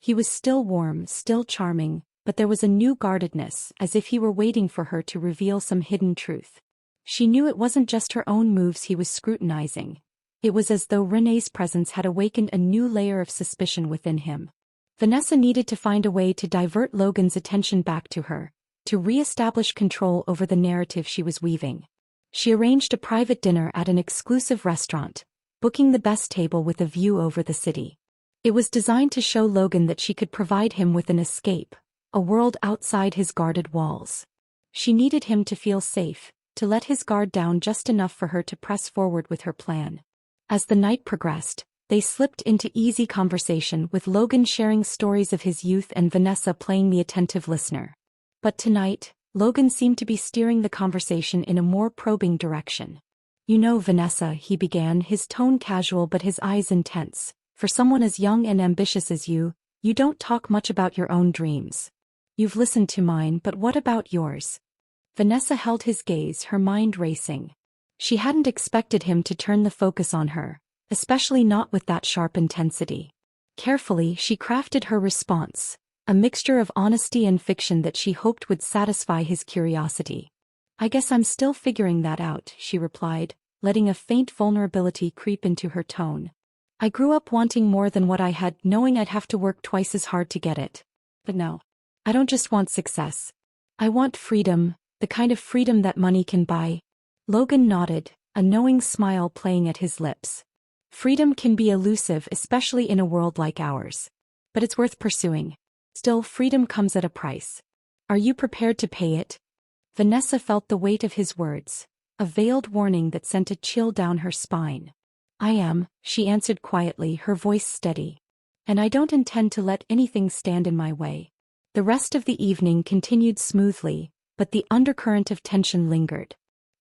He was still warm, still charming, but there was a new guardedness, as if he were waiting for her to reveal some hidden truth. She knew it wasn't just her own moves he was scrutinizing. It was as though Renee's presence had awakened a new layer of suspicion within him. Vanessa needed to find a way to divert Logan's attention back to her, to re-establish control over the narrative she was weaving. She arranged a private dinner at an exclusive restaurant, booking the best table with a view over the city. It was designed to show Logan that she could provide him with an escape, a world outside his guarded walls. She needed him to feel safe, to let his guard down just enough for her to press forward with her plan. As the night progressed, they slipped into easy conversation, with Logan sharing stories of his youth and Vanessa playing the attentive listener. But tonight, Logan seemed to be steering the conversation in a more probing direction. "You know, Vanessa," he began, his tone casual but his eyes intense. "For someone as young and ambitious as you don't talk much about your own dreams. You've listened to mine, but what about yours?" Vanessa held his gaze, her mind racing. She hadn't expected him to turn the focus on her, especially not with that sharp intensity. Carefully, she crafted her response, a mixture of honesty and fiction that she hoped would satisfy his curiosity. "I guess I'm still figuring that out," she replied, letting a faint vulnerability creep into her tone. "I grew up wanting more than what I had, knowing I'd have to work twice as hard to get it. But no. I don't just want success. I want freedom, the kind of freedom that money can buy." Logan nodded, a knowing smile playing at his lips. "Freedom can be elusive, especially in a world like ours. But it's worth pursuing. Still, freedom comes at a price. Are you prepared to pay it?" Vanessa felt the weight of his words, a veiled warning that sent a chill down her spine. "I am," she answered quietly, her voice steady. "And I don't intend to let anything stand in my way." The rest of the evening continued smoothly, but the undercurrent of tension lingered.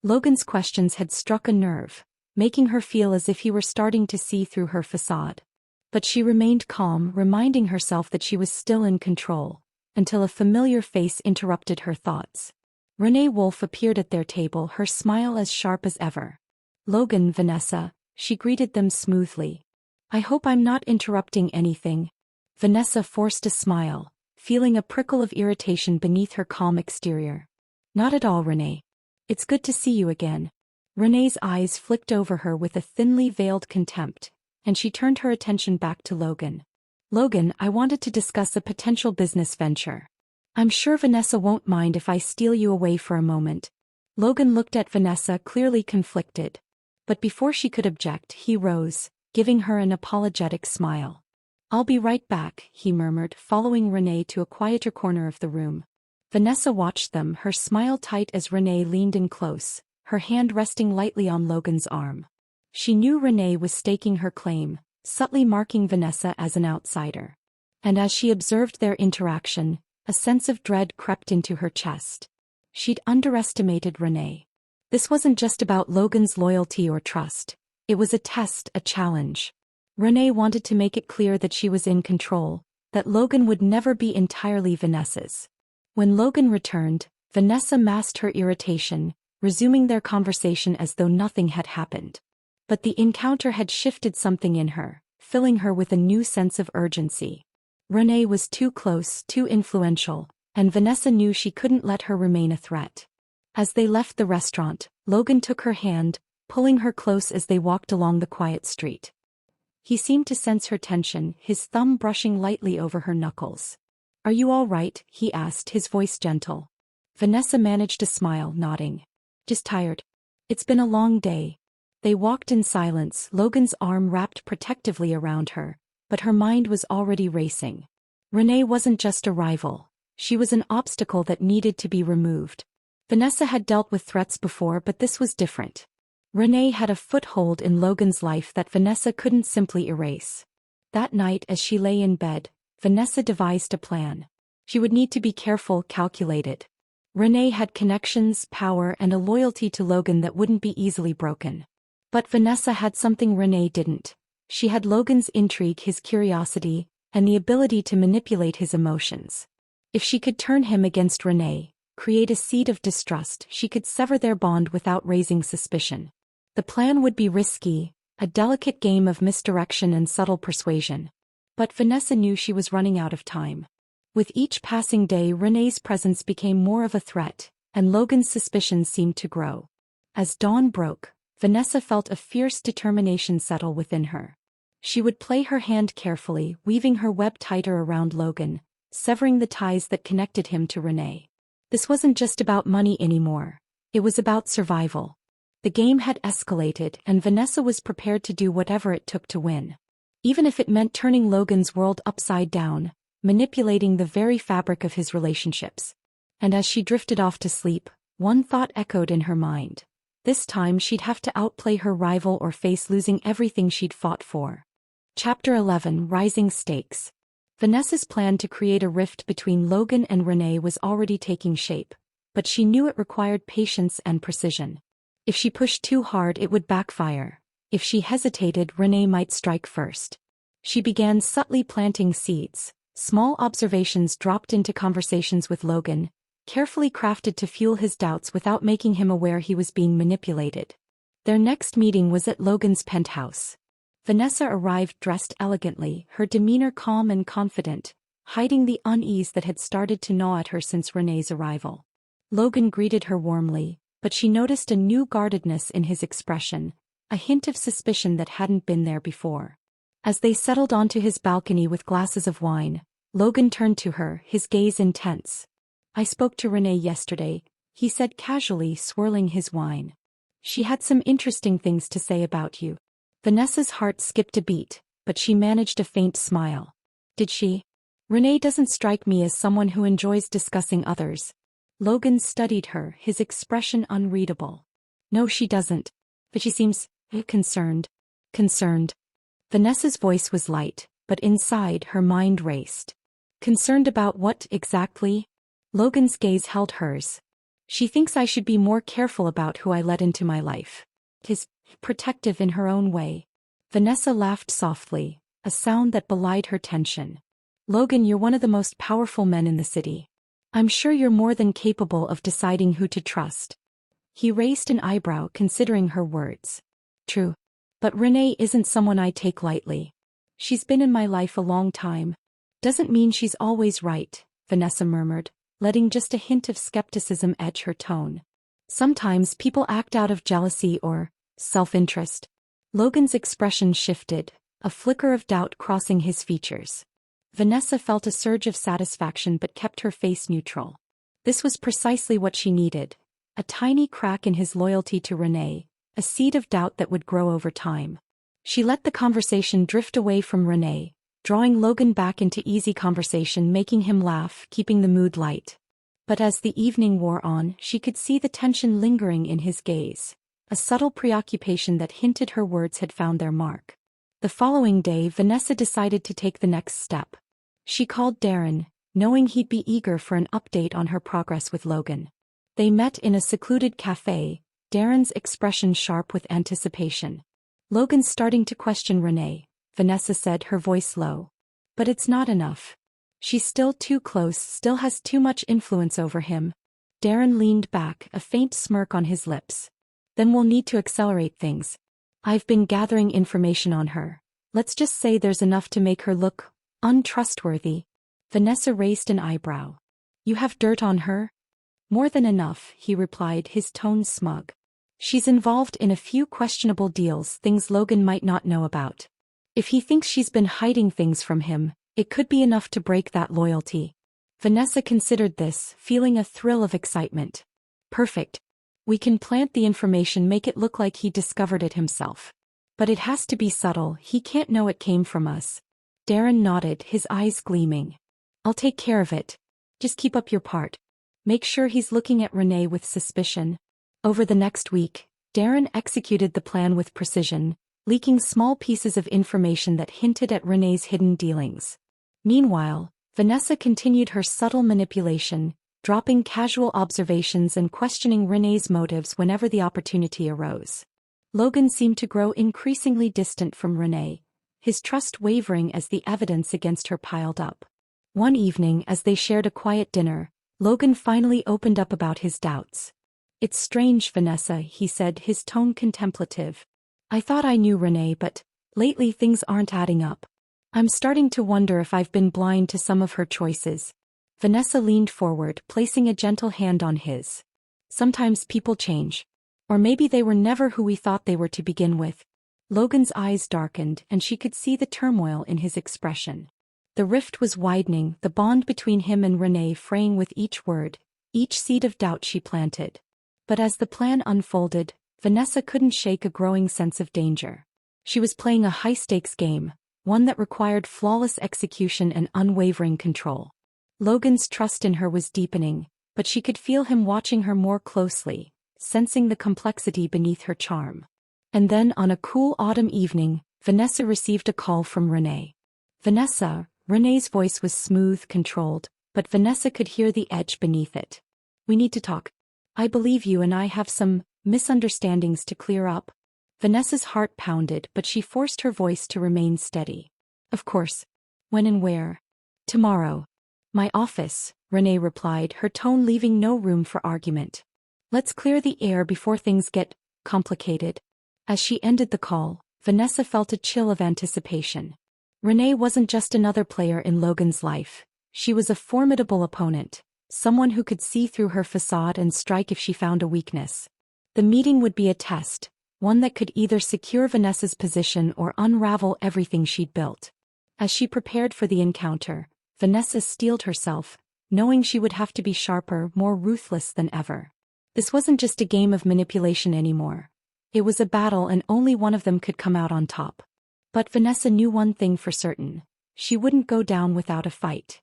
Logan's questions had struck a nerve, making her feel as if he were starting to see through her facade. But she remained calm, reminding herself that she was still in control, until a familiar face interrupted her thoughts. Renee Wolfe appeared at their table, her smile as sharp as ever. "Logan, Vanessa," she greeted them smoothly. "I hope I'm not interrupting anything." Vanessa forced a smile, feeling a prickle of irritation beneath her calm exterior. "Not at all, Renee. It's good to see you again." Renee's eyes flicked over her with a thinly veiled contempt, and she turned her attention back to Logan. "Logan, I wanted to discuss a potential business venture. I'm sure Vanessa won't mind if I steal you away for a moment." Logan looked at Vanessa, clearly conflicted. But before she could object, he rose, giving her an apologetic smile. "I'll be right back," he murmured, following Renee to a quieter corner of the room. Vanessa watched them, her smile tight as Renee leaned in close, her hand resting lightly on Logan's arm. She knew Renee was staking her claim, subtly marking Vanessa as an outsider. And as she observed their interaction, a sense of dread crept into her chest. She'd underestimated Renee. This wasn't just about Logan's loyalty or trust. It was a test, a challenge. Renee wanted to make it clear that she was in control, that Logan would never be entirely Vanessa's. When Logan returned, Vanessa masked her irritation, resuming their conversation as though nothing had happened. But the encounter had shifted something in her, filling her with a new sense of urgency. Renee was too close, too influential, and Vanessa knew she couldn't let her remain a threat. As they left the restaurant, Logan took her hand, pulling her close as they walked along the quiet street. He seemed to sense her tension, his thumb brushing lightly over her knuckles. "Are you all right?" he asked, his voice gentle. Vanessa managed a smile, nodding. "Just tired. It's been a long day." They walked in silence, Logan's arm wrapped protectively around her, but her mind was already racing. Renee wasn't just a rival. She was an obstacle that needed to be removed. Vanessa had dealt with threats before, but this was different. Renee had a foothold in Logan's life that Vanessa couldn't simply erase. That night, as she lay in bed, Vanessa devised a plan. She would need to be careful, calculated. Renee had connections, power, and a loyalty to Logan that wouldn't be easily broken. But Vanessa had something Renee didn't. She had Logan's intrigue, his curiosity, and the ability to manipulate his emotions. If she could turn him against Renee, create a seed of distrust, she could sever their bond without raising suspicion. The plan would be risky, a delicate game of misdirection and subtle persuasion. But Vanessa knew she was running out of time. With each passing day, Renee's presence became more of a threat, and Logan's suspicions seemed to grow. As dawn broke, Vanessa felt a fierce determination settle within her. She would play her hand carefully, weaving her web tighter around Logan, severing the ties that connected him to Renee. This wasn't just about money anymore. It was about survival. The game had escalated, and Vanessa was prepared to do whatever it took to win. Even if it meant turning Logan's world upside down, manipulating the very fabric of his relationships. And as she drifted off to sleep, one thought echoed in her mind. This time she'd have to outplay her rival or face losing everything she'd fought for. Chapter 11: Rising Stakes. Vanessa's plan to create a rift between Logan and Renee was already taking shape, but she knew it required patience and precision. If she pushed too hard, it would backfire. If she hesitated, Renee might strike first. She began subtly planting seeds, small observations dropped into conversations with Logan, carefully crafted to fuel his doubts without making him aware he was being manipulated. Their next meeting was at Logan's penthouse. Vanessa arrived dressed elegantly, her demeanor calm and confident, hiding the unease that had started to gnaw at her since Renee's arrival. Logan greeted her warmly, but she noticed a new guardedness in his expression, a hint of suspicion that hadn't been there before. As they settled onto his balcony with glasses of wine, Logan turned to her, his gaze intense. "I spoke to Renee yesterday," he said casually, swirling his wine. "She had some interesting things to say about you." Vanessa's heart skipped a beat, but she managed a faint smile. "Did she? Renee doesn't strike me as someone who enjoys discussing others." Logan studied her, his expression unreadable. "No, she doesn't. But she seems concerned." Concerned. Vanessa's voice was light, but inside her mind raced. "Concerned about what exactly?" Logan's gaze held hers. "She thinks I should be more careful about who I let into my life." His protective in her own way. Vanessa laughed softly, a sound that belied her tension. "Logan, you're one of the most powerful men in the city. I'm sure you're more than capable of deciding who to trust." He raised an eyebrow, considering her words. "True. But Renee isn't someone I take lightly. She's been in my life a long time." "Doesn't mean she's always right," Vanessa murmured, letting just a hint of skepticism edge her tone. "Sometimes people act out of jealousy or self-interest." Logan's expression shifted, a flicker of doubt crossing his features. Vanessa felt a surge of satisfaction but kept her face neutral. This was precisely what she needed. A tiny crack in his loyalty to Renee, a seed of doubt that would grow over time. She let the conversation drift away from Renee, drawing Logan back into easy conversation, making him laugh, keeping the mood light. But as the evening wore on, she could see the tension lingering in his gaze, a subtle preoccupation that hinted her words had found their mark. The following day, Vanessa decided to take the next step. She called Darren, knowing he'd be eager for an update on her progress with Logan. They met in a secluded cafe, Darren's expression sharp with anticipation. "Logan's starting to question Renee," Vanessa said, her voice low. "But it's not enough. She's still too close, still has too much influence over him." Darren leaned back, a faint smirk on his lips. "Then we'll need to accelerate things. I've been gathering information on her. Let's just say there's enough to make her look untrustworthy." Vanessa raised an eyebrow. "You have dirt on her?" "More than enough," he replied, his tone smug. "She's involved in a few questionable deals, things Logan might not know about. If he thinks she's been hiding things from him, it could be enough to break that loyalty." Vanessa considered this, feeling a thrill of excitement. "Perfect. We can plant the information, make it look like he discovered it himself. But it has to be subtle, he can't know it came from us." Darren nodded, his eyes gleaming. "I'll take care of it. Just keep up your part. Make sure he's looking at Renee with suspicion." Over the next week, Darren executed the plan with precision, leaking small pieces of information that hinted at Renee's hidden dealings. Meanwhile, Vanessa continued her subtle manipulation, dropping casual observations and questioning Renee's motives whenever the opportunity arose. Logan seemed to grow increasingly distant from Renee, his trust wavering as the evidence against her piled up. One evening, as they shared a quiet dinner, Logan finally opened up about his doubts. "It's strange, Vanessa," he said, his tone contemplative. "I thought I knew Renee, but lately things aren't adding up. I'm starting to wonder if I've been blind to some of her choices." Vanessa leaned forward, placing a gentle hand on his. "Sometimes people change. Or maybe they were never who we thought they were to begin with." Logan's eyes darkened, and she could see the turmoil in his expression. The rift was widening, the bond between him and Renee fraying with each word, each seed of doubt she planted. But as the plan unfolded, Vanessa couldn't shake a growing sense of danger. She was playing a high-stakes game, one that required flawless execution and unwavering control. Logan's trust in her was deepening, but she could feel him watching her more closely, sensing the complexity beneath her charm. And then on a cool autumn evening, Vanessa received a call from Renee. "Vanessa," Renee's voice was smooth, controlled, but Vanessa could hear the edge beneath it. "We need to talk. I believe you and I have some misunderstandings to clear up." Vanessa's heart pounded, but she forced her voice to remain steady. "Of course. When and where?" "Tomorrow. My office," Renee replied, her tone leaving no room for argument. "Let's clear the air before things get complicated." As she ended the call, Vanessa felt a chill of anticipation. Renee wasn't just another player in Logan's life, She was a formidable opponent, someone who could see through her facade and strike if she found a weakness. The meeting would be a test, one that could either secure Vanessa's position or unravel everything she'd built. As she prepared for the encounter, Vanessa steeled herself, knowing she would have to be sharper, more ruthless than ever. This wasn't just a game of manipulation anymore. It was a battle, and only one of them could come out on top. But Vanessa knew one thing for certain: she wouldn't go down without a fight.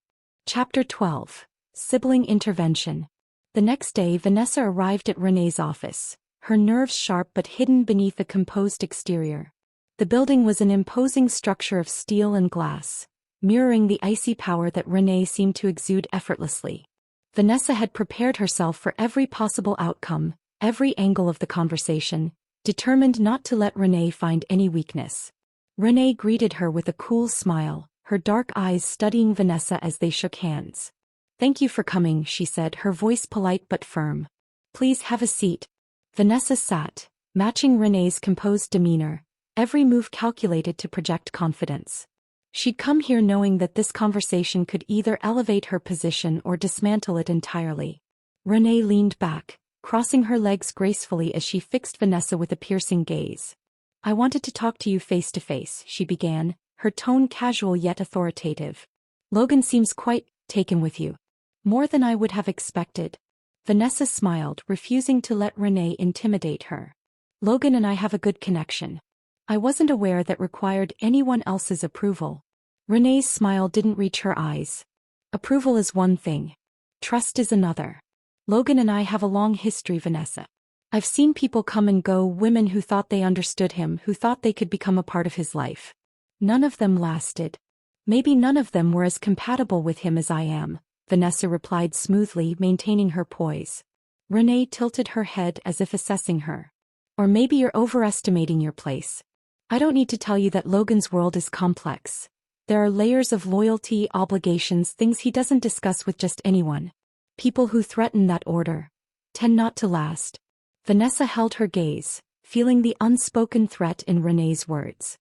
Chapter 12. Sibling Intervention. The next day, Vanessa arrived at Renee's office, her nerves sharp but hidden beneath a composed exterior. The building was an imposing structure of steel and glass, mirroring the icy power that Renee seemed to exude effortlessly. Vanessa had prepared herself for every possible outcome, every angle of the conversation, determined not to let Renee find any weakness. Renee greeted her with a cool smile, her dark eyes studying Vanessa as they shook hands. "Thank you for coming," she said, her voice polite but firm. "Please have a seat." Vanessa sat, matching Renee's composed demeanor, every move calculated to project confidence. She'd come here knowing that this conversation could either elevate her position or dismantle it entirely. Renee leaned back, crossing her legs gracefully as she fixed Vanessa with a piercing gaze. "I wanted to talk to you face to face," she began, her tone casual yet authoritative. "Logan seems quite taken with you. More than I would have expected." Vanessa smiled, refusing to let Renee intimidate her. "Logan and I have a good connection. I wasn't aware that required anyone else's approval." Renee's smile didn't reach her eyes. "Approval is one thing. Trust is another. Logan and I have a long history, Vanessa. I've seen people come and go, women who thought they understood him, who thought they could become a part of his life. None of them lasted. Maybe none of them were as compatible with him as I am," Vanessa replied smoothly, maintaining her poise. Renee tilted her head as if assessing her. "Or maybe you're overestimating your place. I don't need to tell you that Logan's world is complex. There are layers of loyalty, obligations, things he doesn't discuss with just anyone. People who threaten that order tend not to last." Vanessa held her gaze, feeling the unspoken threat in Renee's words.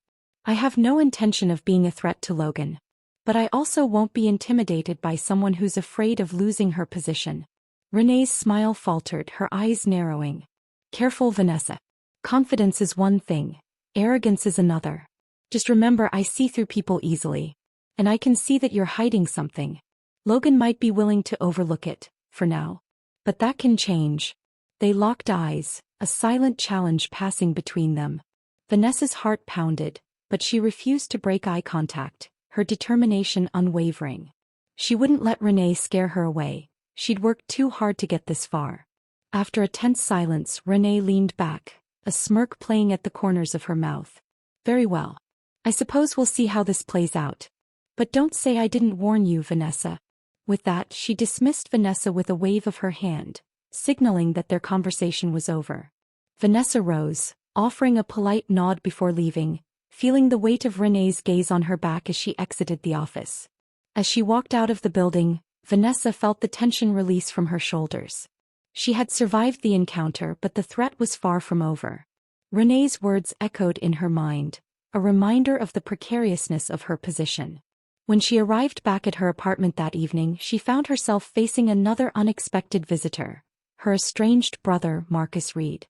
"I have no intention of being a threat to Logan. But I also won't be intimidated by someone who's afraid of losing her position." Renee's smile faltered, her eyes narrowing. "Careful, Vanessa. Confidence is one thing. Arrogance is another. Just remember, I see through people easily. And I can see that you're hiding something. Logan might be willing to overlook it, for now. But that can change." They locked eyes, a silent challenge passing between them. Vanessa's heart pounded, but she refused to break eye contact, her determination unwavering. She wouldn't let Renee scare her away. She'd worked too hard to get this far. After a tense silence, Renee leaned back, a smirk playing at the corners of her mouth. "Very well. I suppose we'll see how this plays out. But don't say I didn't warn you, Vanessa." With that, she dismissed Vanessa with a wave of her hand, signaling that their conversation was over. Vanessa rose, offering a polite nod before leaving, feeling the weight of Renee's gaze on her back as she exited the office. As she walked out of the building, Vanessa felt the tension release from her shoulders. She had survived the encounter, but the threat was far from over. Renee's words echoed in her mind, a reminder of the precariousness of her position. When she arrived back at her apartment that evening, she found herself facing another unexpected visitor, her estranged brother, Marcus Reid.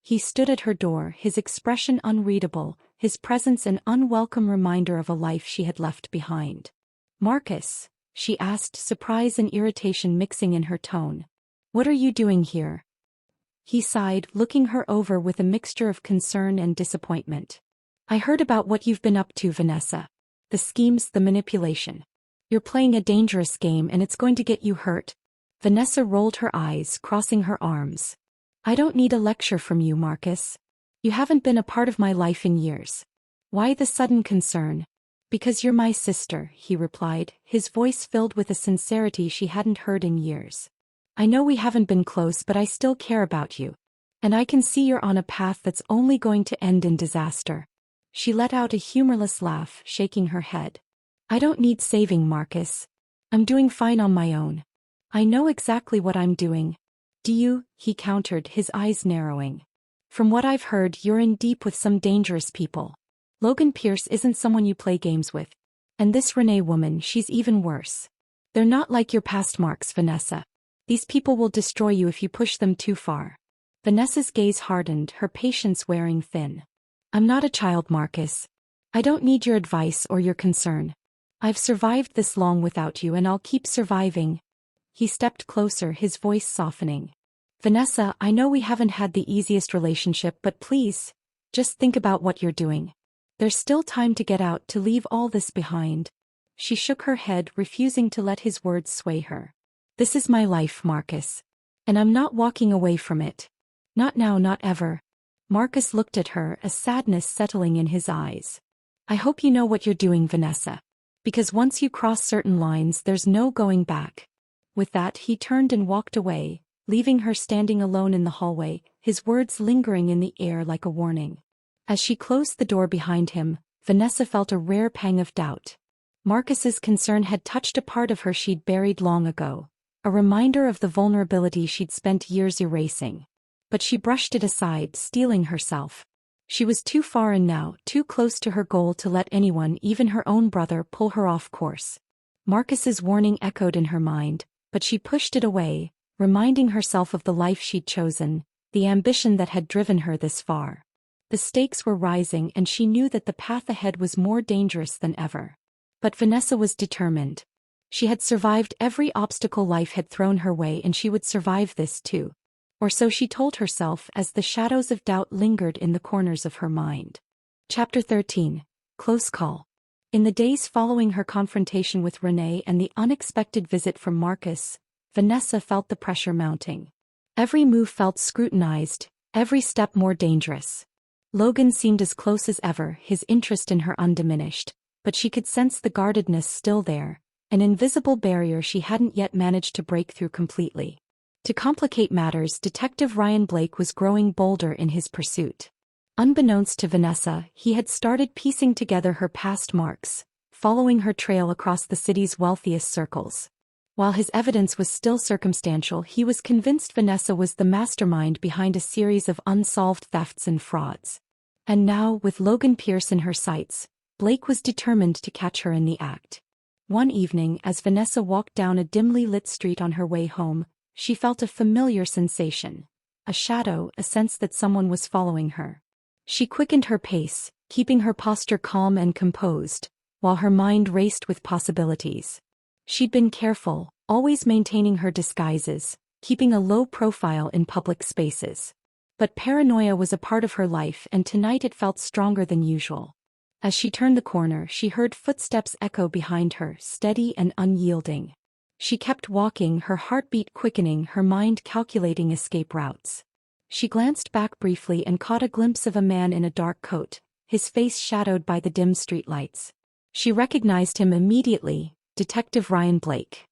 He stood at her door, his expression unreadable, his presence an unwelcome reminder of a life she had left behind. "Marcus?" she asked, surprise and irritation mixing in her tone. "What are you doing here?" He sighed, looking her over with a mixture of concern and disappointment. "I heard about what you've been up to, Vanessa. The schemes, the manipulation. You're playing a dangerous game and it's going to get you hurt." Vanessa rolled her eyes, crossing her arms. "I don't need a lecture from you, Marcus. You haven't been a part of my life in years." "Why the sudden concern?" "Because you're my sister," he replied, his voice filled with a sincerity she hadn't heard in years. "I know we haven't been close, but I still care about you. And I can see you're on a path that's only going to end in disaster." She let out a humorless laugh, shaking her head. "I don't need saving, Marcus. I'm doing fine on my own. I know exactly what I'm doing." "Do you?" he countered, his eyes narrowing. "From what I've heard, you're in deep with some dangerous people. Logan Pierce isn't someone you play games with. And this Renee woman, she's even worse." They're not like your past marks, Vanessa. These people will destroy you if you push them too far. Vanessa's gaze hardened, her patience wearing thin. I'm not a child, Marcus. I don't need your advice or your concern. I've survived this long without you and I'll keep surviving. He stepped closer, his voice softening. Vanessa, I know we haven't had the easiest relationship, but please, just think about what you're doing. There's still time to get out, to leave all this behind. She shook her head, refusing to let his words sway her. This is my life, Marcus. And I'm not walking away from it. Not now, not ever. Marcus looked at her, a sadness settling in his eyes. I hope you know what you're doing, Vanessa. Because once you cross certain lines, there's no going back. With that, he turned and walked away, leaving her standing alone in the hallway, his words lingering in the air like a warning. As she closed the door behind him, Vanessa felt a rare pang of doubt. Marcus's concern had touched a part of her she'd buried long ago, a reminder of the vulnerability she'd spent years erasing. But she brushed it aside, steeling herself. She was too far in now, too close to her goal to let anyone, even her own brother, pull her off course. Marcus's warning echoed in her mind, but she pushed it away, reminding herself of the life she'd chosen, the ambition that had driven her this far. The stakes were rising and she knew that the path ahead was more dangerous than ever. But Vanessa was determined. She had survived every obstacle life had thrown her way and she would survive this too. Or so she told herself as the shadows of doubt lingered in the corners of her mind. Chapter 13. Close Call. In the days following her confrontation with Renee and the unexpected visit from Marcus, Vanessa felt the pressure mounting. Every move felt scrutinized, every step more dangerous. Logan seemed as close as ever, his interest in her undiminished, but she could sense the guardedness still there, an invisible barrier she hadn't yet managed to break through completely. To complicate matters, Detective Ryan Blake was growing bolder in his pursuit. Unbeknownst to Vanessa, he had started piecing together her past marks, following her trail across the city's wealthiest circles. While his evidence was still circumstantial, he was convinced Vanessa was the mastermind behind a series of unsolved thefts and frauds. And now, with Logan Pierce in her sights, Blake was determined to catch her in the act. One evening, as Vanessa walked down a dimly lit street on her way home, she felt a familiar sensation. A shadow, a sense that someone was following her. She quickened her pace, keeping her posture calm and composed, while her mind raced with possibilities. She'd been careful, always maintaining her disguises, keeping a low profile in public spaces. But paranoia was a part of her life and tonight it felt stronger than usual. As she turned the corner, she heard footsteps echo behind her, steady and unyielding. She kept walking, her heartbeat quickening, her mind calculating escape routes. She glanced back briefly and caught a glimpse of a man in a dark coat, his face shadowed by the dim streetlights. She recognized him immediately, Detective Ryan Blake.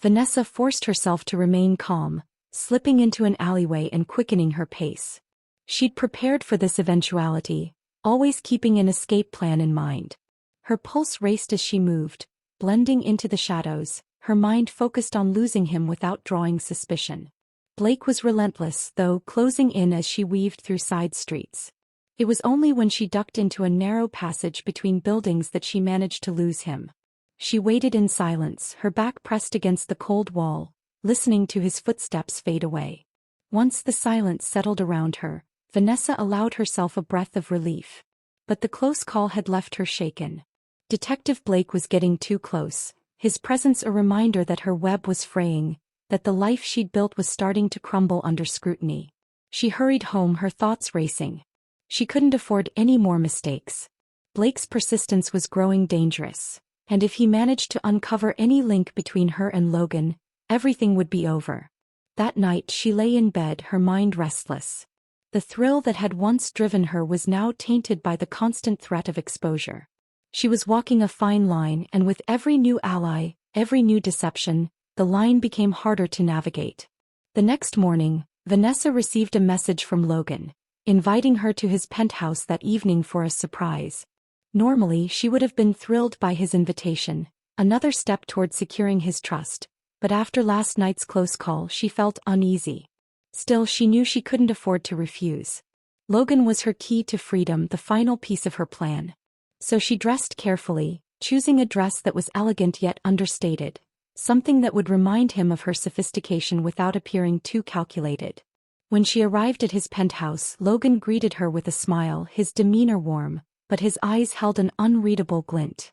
Vanessa forced herself to remain calm, slipping into an alleyway and quickening her pace. She'd prepared for this eventuality, always keeping an escape plan in mind. Her pulse raced as she moved, blending into the shadows, her mind focused on losing him without drawing suspicion. Blake was relentless, though, closing in as she weaved through side streets. It was only when she ducked into a narrow passage between buildings that she managed to lose him. She waited in silence, her back pressed against the cold wall, listening to his footsteps fade away. Once the silence settled around her, Vanessa allowed herself a breath of relief. But the close call had left her shaken. Detective Blake was getting too close, his presence a reminder that her web was fraying, that the life she'd built was starting to crumble under scrutiny. She hurried home, her thoughts racing. She couldn't afford any more mistakes. Blake's persistence was growing dangerous, and if he managed to uncover any link between her and Logan, everything would be over. That night she lay in bed, her mind restless. The thrill that had once driven her was now tainted by the constant threat of exposure. She was walking a fine line, and with every new ally, every new deception, the line became harder to navigate. The next morning, Vanessa received a message from Logan, inviting her to his penthouse that evening for a surprise. Normally, she would have been thrilled by his invitation, another step toward securing his trust, but after last night's close call she felt uneasy. Still, she knew she couldn't afford to refuse. Logan was her key to freedom, the final piece of her plan. So she dressed carefully, choosing a dress that was elegant yet understated, something that would remind him of her sophistication without appearing too calculated. When she arrived at his penthouse, Logan greeted her with a smile, his demeanor warm, but his eyes held an unreadable glint.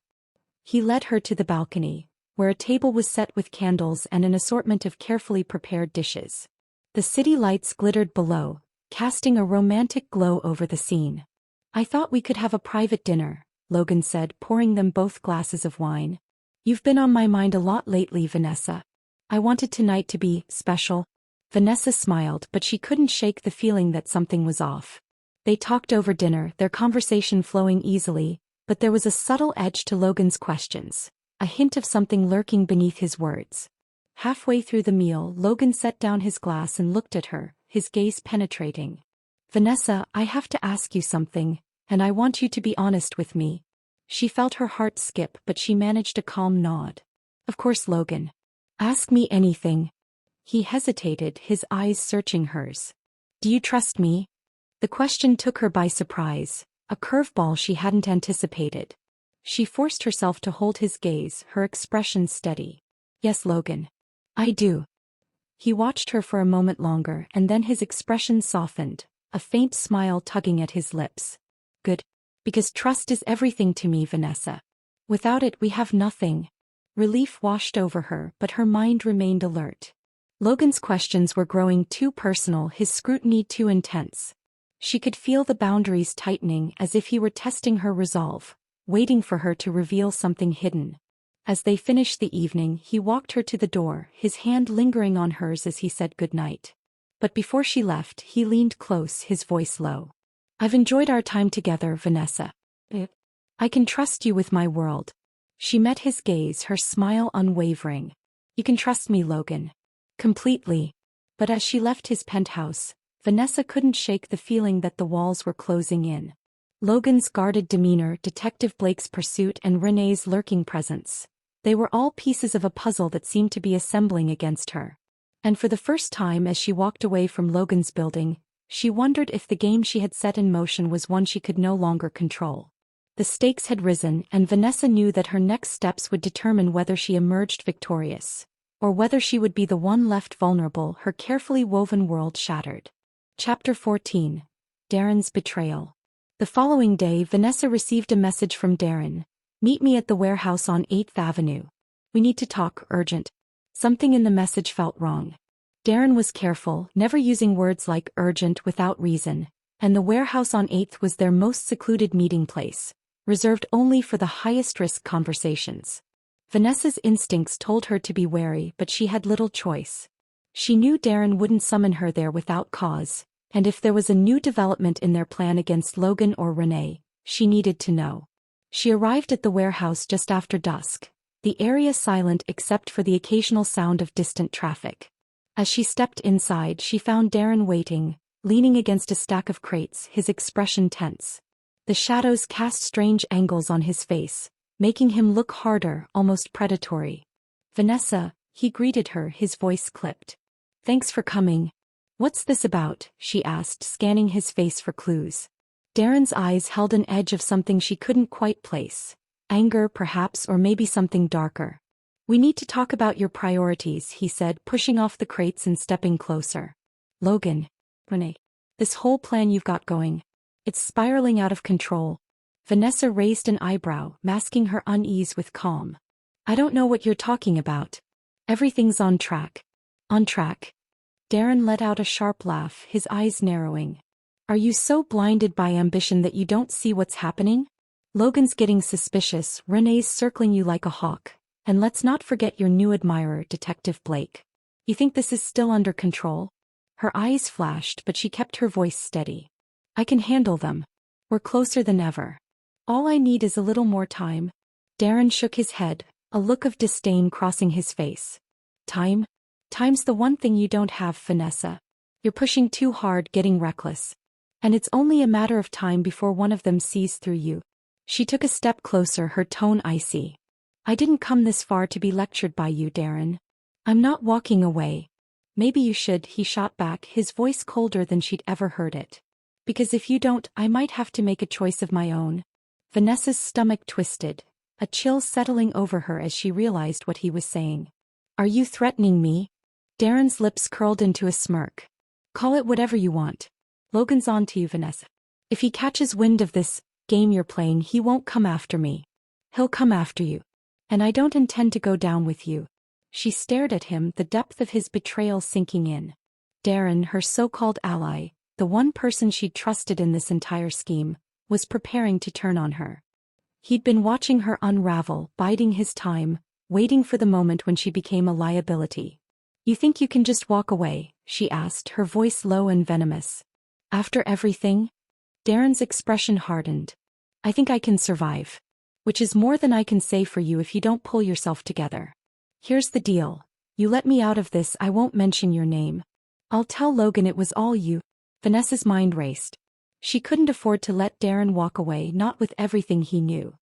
He led her to the balcony, where a table was set with candles and an assortment of carefully prepared dishes. The city lights glittered below, casting a romantic glow over the scene. "I thought we could have a private dinner," Logan said, pouring them both glasses of wine. "You've been on my mind a lot lately, Vanessa. I wanted tonight to be special." Vanessa smiled, but she couldn't shake the feeling that something was off. They talked over dinner, their conversation flowing easily, but there was a subtle edge to Logan's questions, a hint of something lurking beneath his words. Halfway through the meal, Logan set down his glass and looked at her, his gaze penetrating. "Vanessa, I have to ask you something, and I want you to be honest with me." She felt her heart skip, but she managed a calm nod. "Of course, Logan. Ask me anything." He hesitated, his eyes searching hers. "Do you trust me?" The question took her by surprise, a curveball she hadn't anticipated. She forced herself to hold his gaze, her expression steady. "Yes, Logan. I do." He watched her for a moment longer, and then his expression softened, a faint smile tugging at his lips. "Good. Because trust is everything to me, Vanessa. Without it, we have nothing." Relief washed over her, but her mind remained alert. Logan's questions were growing too personal, his scrutiny too intense. She could feel the boundaries tightening, as if he were testing her resolve, waiting for her to reveal something hidden. As they finished the evening, he walked her to the door, his hand lingering on hers as he said goodnight. But before she left, he leaned close, his voice low. "I've enjoyed our time together, Vanessa. I can trust you with my world." She met his gaze, her smile unwavering. "You can trust me, Logan." "Completely." But as she left his penthouse, Vanessa couldn't shake the feeling that the walls were closing in. Logan's guarded demeanor, Detective Blake's pursuit, and Renee's lurking presence. They were all pieces of a puzzle that seemed to be assembling against her. And for the first time as she walked away from Logan's building, she wondered if the game she had set in motion was one she could no longer control. The stakes had risen, and Vanessa knew that her next steps would determine whether she emerged victorious, or whether she would be the one left vulnerable, her carefully woven world shattered. Chapter 14. Darren's Betrayal. The following day, Vanessa received a message from Darren. "Meet me at the warehouse on 8th Avenue. We need to talk, urgent." Something in the message felt wrong. Darren was careful, never using words like urgent without reason, and the warehouse on 8th was their most secluded meeting place, reserved only for the highest-risk conversations. Vanessa's instincts told her to be wary, but she had little choice. She knew Darren wouldn't summon her there without cause, and if there was a new development in their plan against Logan or Renee, she needed to know. She arrived at the warehouse just after dusk, the area silent except for the occasional sound of distant traffic. As she stepped inside, she found Darren waiting, leaning against a stack of crates, his expression tense. The shadows cast strange angles on his face, making him look harder, almost predatory. "Vanessa," he greeted her, his voice clipped. "Thanks for coming." "What's this about?" she asked, scanning his face for clues. Darren's eyes held an edge of something she couldn't quite place. Anger, perhaps, or maybe something darker. "We need to talk about your priorities," he said, pushing off the crates and stepping closer. "Logan. Renee. This whole plan you've got going. It's spiraling out of control." Vanessa raised an eyebrow, masking her unease with calm. "I don't know what you're talking about." "Everything's on track." "On track?" Darren let out a sharp laugh, his eyes narrowing. "Are you so blinded by ambition that you don't see what's happening? Logan's getting suspicious, Renee's circling you like a hawk, and let's not forget your new admirer, Detective Blake. You think this is still under control?" Her eyes flashed, but she kept her voice steady. "I can handle them. We're closer than ever. All I need is a little more time." Darren shook his head, a look of disdain crossing his face. "Time? Time's the one thing you don't have, Vanessa. You're pushing too hard, getting reckless. And it's only a matter of time before one of them sees through you." She took a step closer, her tone icy. "I didn't come this far to be lectured by you, Darren. I'm not walking away." "Maybe you should," he shot back, his voice colder than she'd ever heard it. "Because if you don't, I might have to make a choice of my own." Vanessa's stomach twisted, a chill settling over her as she realized what he was saying. Are you threatening me? Darren's lips curled into a smirk. Call it whatever you want. Logan's on to you, Vanessa. If he catches wind of this game you're playing, he won't come after me. He'll come after you. And I don't intend to go down with you. She stared at him, the depth of his betrayal sinking in. Darren, her so-called ally, the one person she'd trusted in this entire scheme, was preparing to turn on her. He'd been watching her unravel, biding his time, waiting for the moment when she became a liability. You think you can just walk away? She asked, her voice low and venomous. After everything? Darren's expression hardened. I think I can survive. Which is more than I can say for you if you don't pull yourself together. Here's the deal. You let me out of this, I won't mention your name. I'll tell Logan it was all you. Vanessa's mind raced. She couldn't afford to let Darren walk away, not with everything he knew.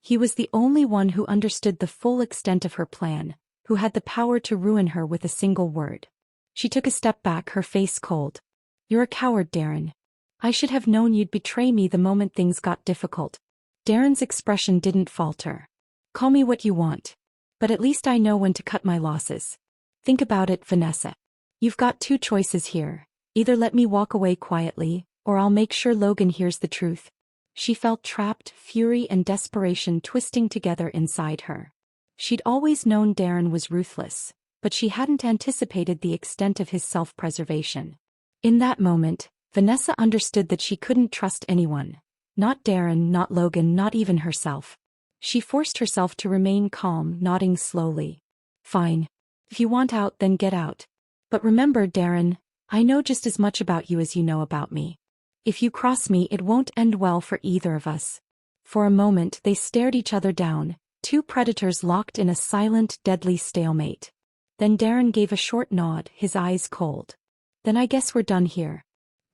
He was the only one who understood the full extent of her plan, who had the power to ruin her with a single word. She took a step back, her face cold. You're a coward, Darren. I should have known you'd betray me the moment things got difficult. Darren's expression didn't falter. Call me what you want. But at least I know when to cut my losses. Think about it, Vanessa. You've got two choices here. Either let me walk away quietly, or I'll make sure Logan hears the truth. She felt trapped, fury and desperation twisting together inside her. She'd always known Darren was ruthless, but she hadn't anticipated the extent of his self-preservation. In that moment, Vanessa understood that she couldn't trust anyone. Not Darren, not Logan, not even herself. She forced herself to remain calm, nodding slowly. Fine. If you want out, then get out. But remember, Darren, I know just as much about you as you know about me. If you cross me, it won't end well for either of us. For a moment, they stared each other down, two predators locked in a silent, deadly stalemate. Then Darren gave a short nod, his eyes cold. Then I guess we're done here.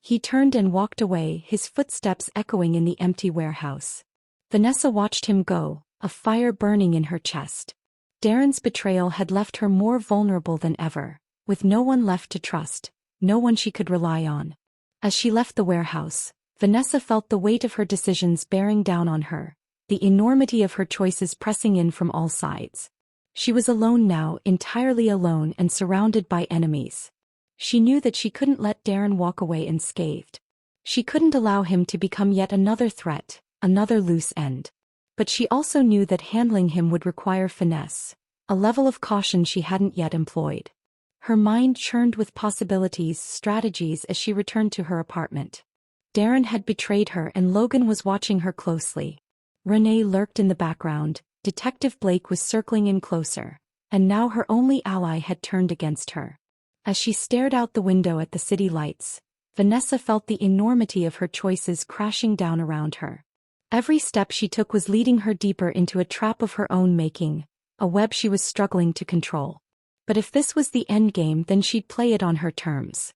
He turned and walked away, his footsteps echoing in the empty warehouse. Vanessa watched him go, a fire burning in her chest. Darren's betrayal had left her more vulnerable than ever, with no one left to trust, no one she could rely on. As she left the warehouse, Vanessa felt the weight of her decisions bearing down on her, the enormity of her choices pressing in from all sides. She was alone now, entirely alone and surrounded by enemies. She knew that she couldn't let Darren walk away unscathed. She couldn't allow him to become yet another threat, another loose end. But she also knew that handling him would require finesse, a level of caution she hadn't yet employed. Her mind churned with possibilities, strategies as she returned to her apartment. Darren had betrayed her and Logan was watching her closely. Renee lurked in the background, Detective Blake was circling in closer, and now her only ally had turned against her. As she stared out the window at the city lights, Vanessa felt the enormity of her choices crashing down around her. Every step she took was leading her deeper into a trap of her own making, a web she was struggling to control. But if this was the endgame, then she'd play it on her terms.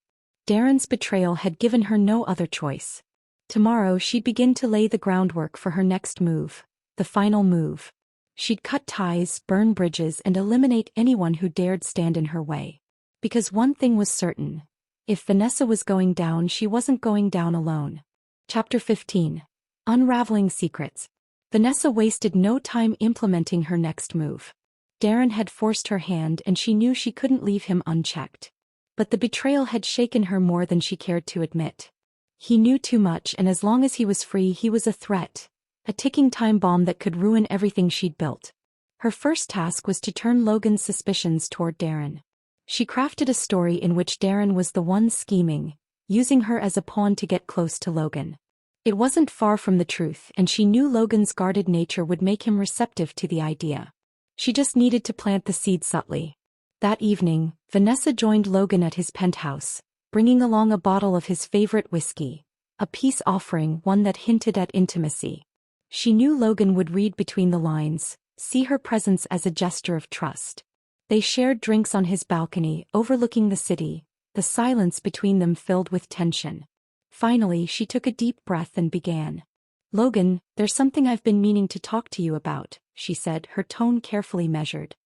Darren's betrayal had given her no other choice. Tomorrow she'd begin to lay the groundwork for her next move, the final move. She'd cut ties, burn bridges, and eliminate anyone who dared stand in her way. Because one thing was certain. If Vanessa was going down, she wasn't going down alone. Chapter 15. Unraveling Secrets. Vanessa wasted no time implementing her next move. Darren had forced her hand and she knew she couldn't leave him unchecked. But the betrayal had shaken her more than she cared to admit. He knew too much, and as long as he was free, he was a threat, a ticking time bomb that could ruin everything she'd built. Her first task was to turn Logan's suspicions toward Darren. She crafted a story in which Darren was the one scheming, using her as a pawn to get close to Logan. It wasn't far from the truth, and she knew Logan's guarded nature would make him receptive to the idea. She just needed to plant the seed subtly. That evening, Vanessa joined Logan at his penthouse, bringing along a bottle of his favorite whiskey, a peace offering, one that hinted at intimacy. She knew Logan would read between the lines, see her presence as a gesture of trust. They shared drinks on his balcony, overlooking the city, the silence between them filled with tension. Finally, she took a deep breath and began. Logan, there's something I've been meaning to talk to you about, she said, her tone carefully measured.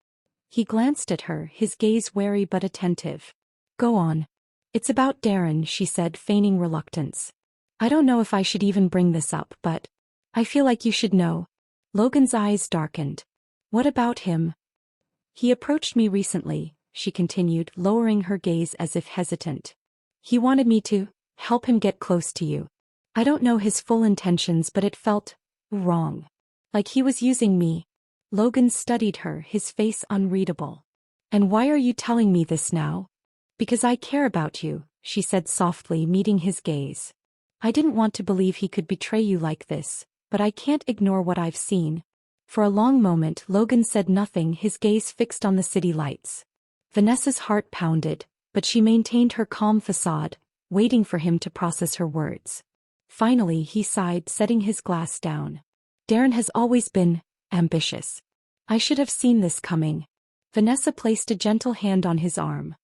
He glanced at her, his gaze wary but attentive. Go on. It's about Darren, she said, feigning reluctance. I don't know if I should even bring this up, but I feel like you should know. Logan's eyes darkened. What about him? He approached me recently, she continued, lowering her gaze as if hesitant. He wanted me to help him get close to you. I don't know his full intentions, but it felt wrong. Like he was using me. Logan studied her, his face unreadable. And why are you telling me this now? Because I care about you, she said softly, meeting his gaze. I didn't want to believe he could betray you like this, but I can't ignore what I've seen. For a long moment Logan said nothing, his gaze fixed on the city lights. Vanessa's heart pounded, but she maintained her calm facade, waiting for him to process her words. Finally he sighed, setting his glass down. Darren has always been ambitious. I should have seen this coming. Vanessa placed a gentle hand on his arm.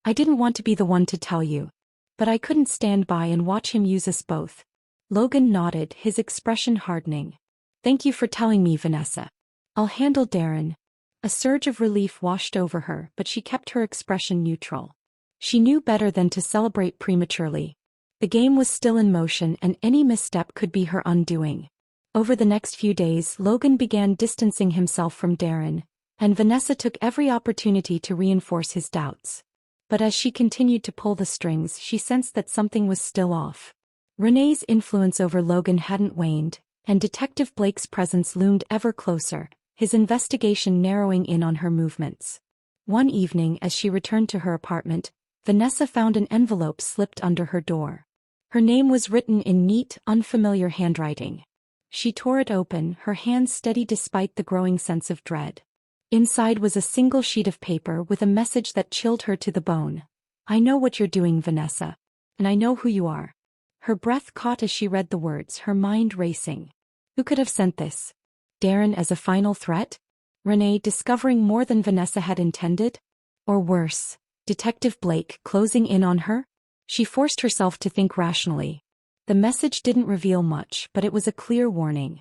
I didn't want to be the one to tell you. But I couldn't stand by and watch him use us both. Logan nodded, his expression hardening. Thank you for telling me, Vanessa. I'll handle Darren. A surge of relief washed over her, but she kept her expression neutral. She knew better than to celebrate prematurely. The game was still in motion, and any misstep could be her undoing. Over the next few days Logan began distancing himself from Darren, and Vanessa took every opportunity to reinforce his doubts. But as she continued to pull the strings, she sensed that something was still off. Renee's influence over Logan hadn't waned, and Detective Blake's presence loomed ever closer, his investigation narrowing in on her movements. One evening as she returned to her apartment, Vanessa found an envelope slipped under her door. Her name was written in neat, unfamiliar handwriting. She tore it open, her hands steady despite the growing sense of dread. Inside was a single sheet of paper with a message that chilled her to the bone. I know what you're doing, Vanessa. And I know who you are. Her breath caught as she read the words, her mind racing. Who could have sent this? Darren as a final threat? Renee discovering more than Vanessa had intended? Or worse, Detective Blake closing in on her? She forced herself to think rationally. The message didn't reveal much, but it was a clear warning.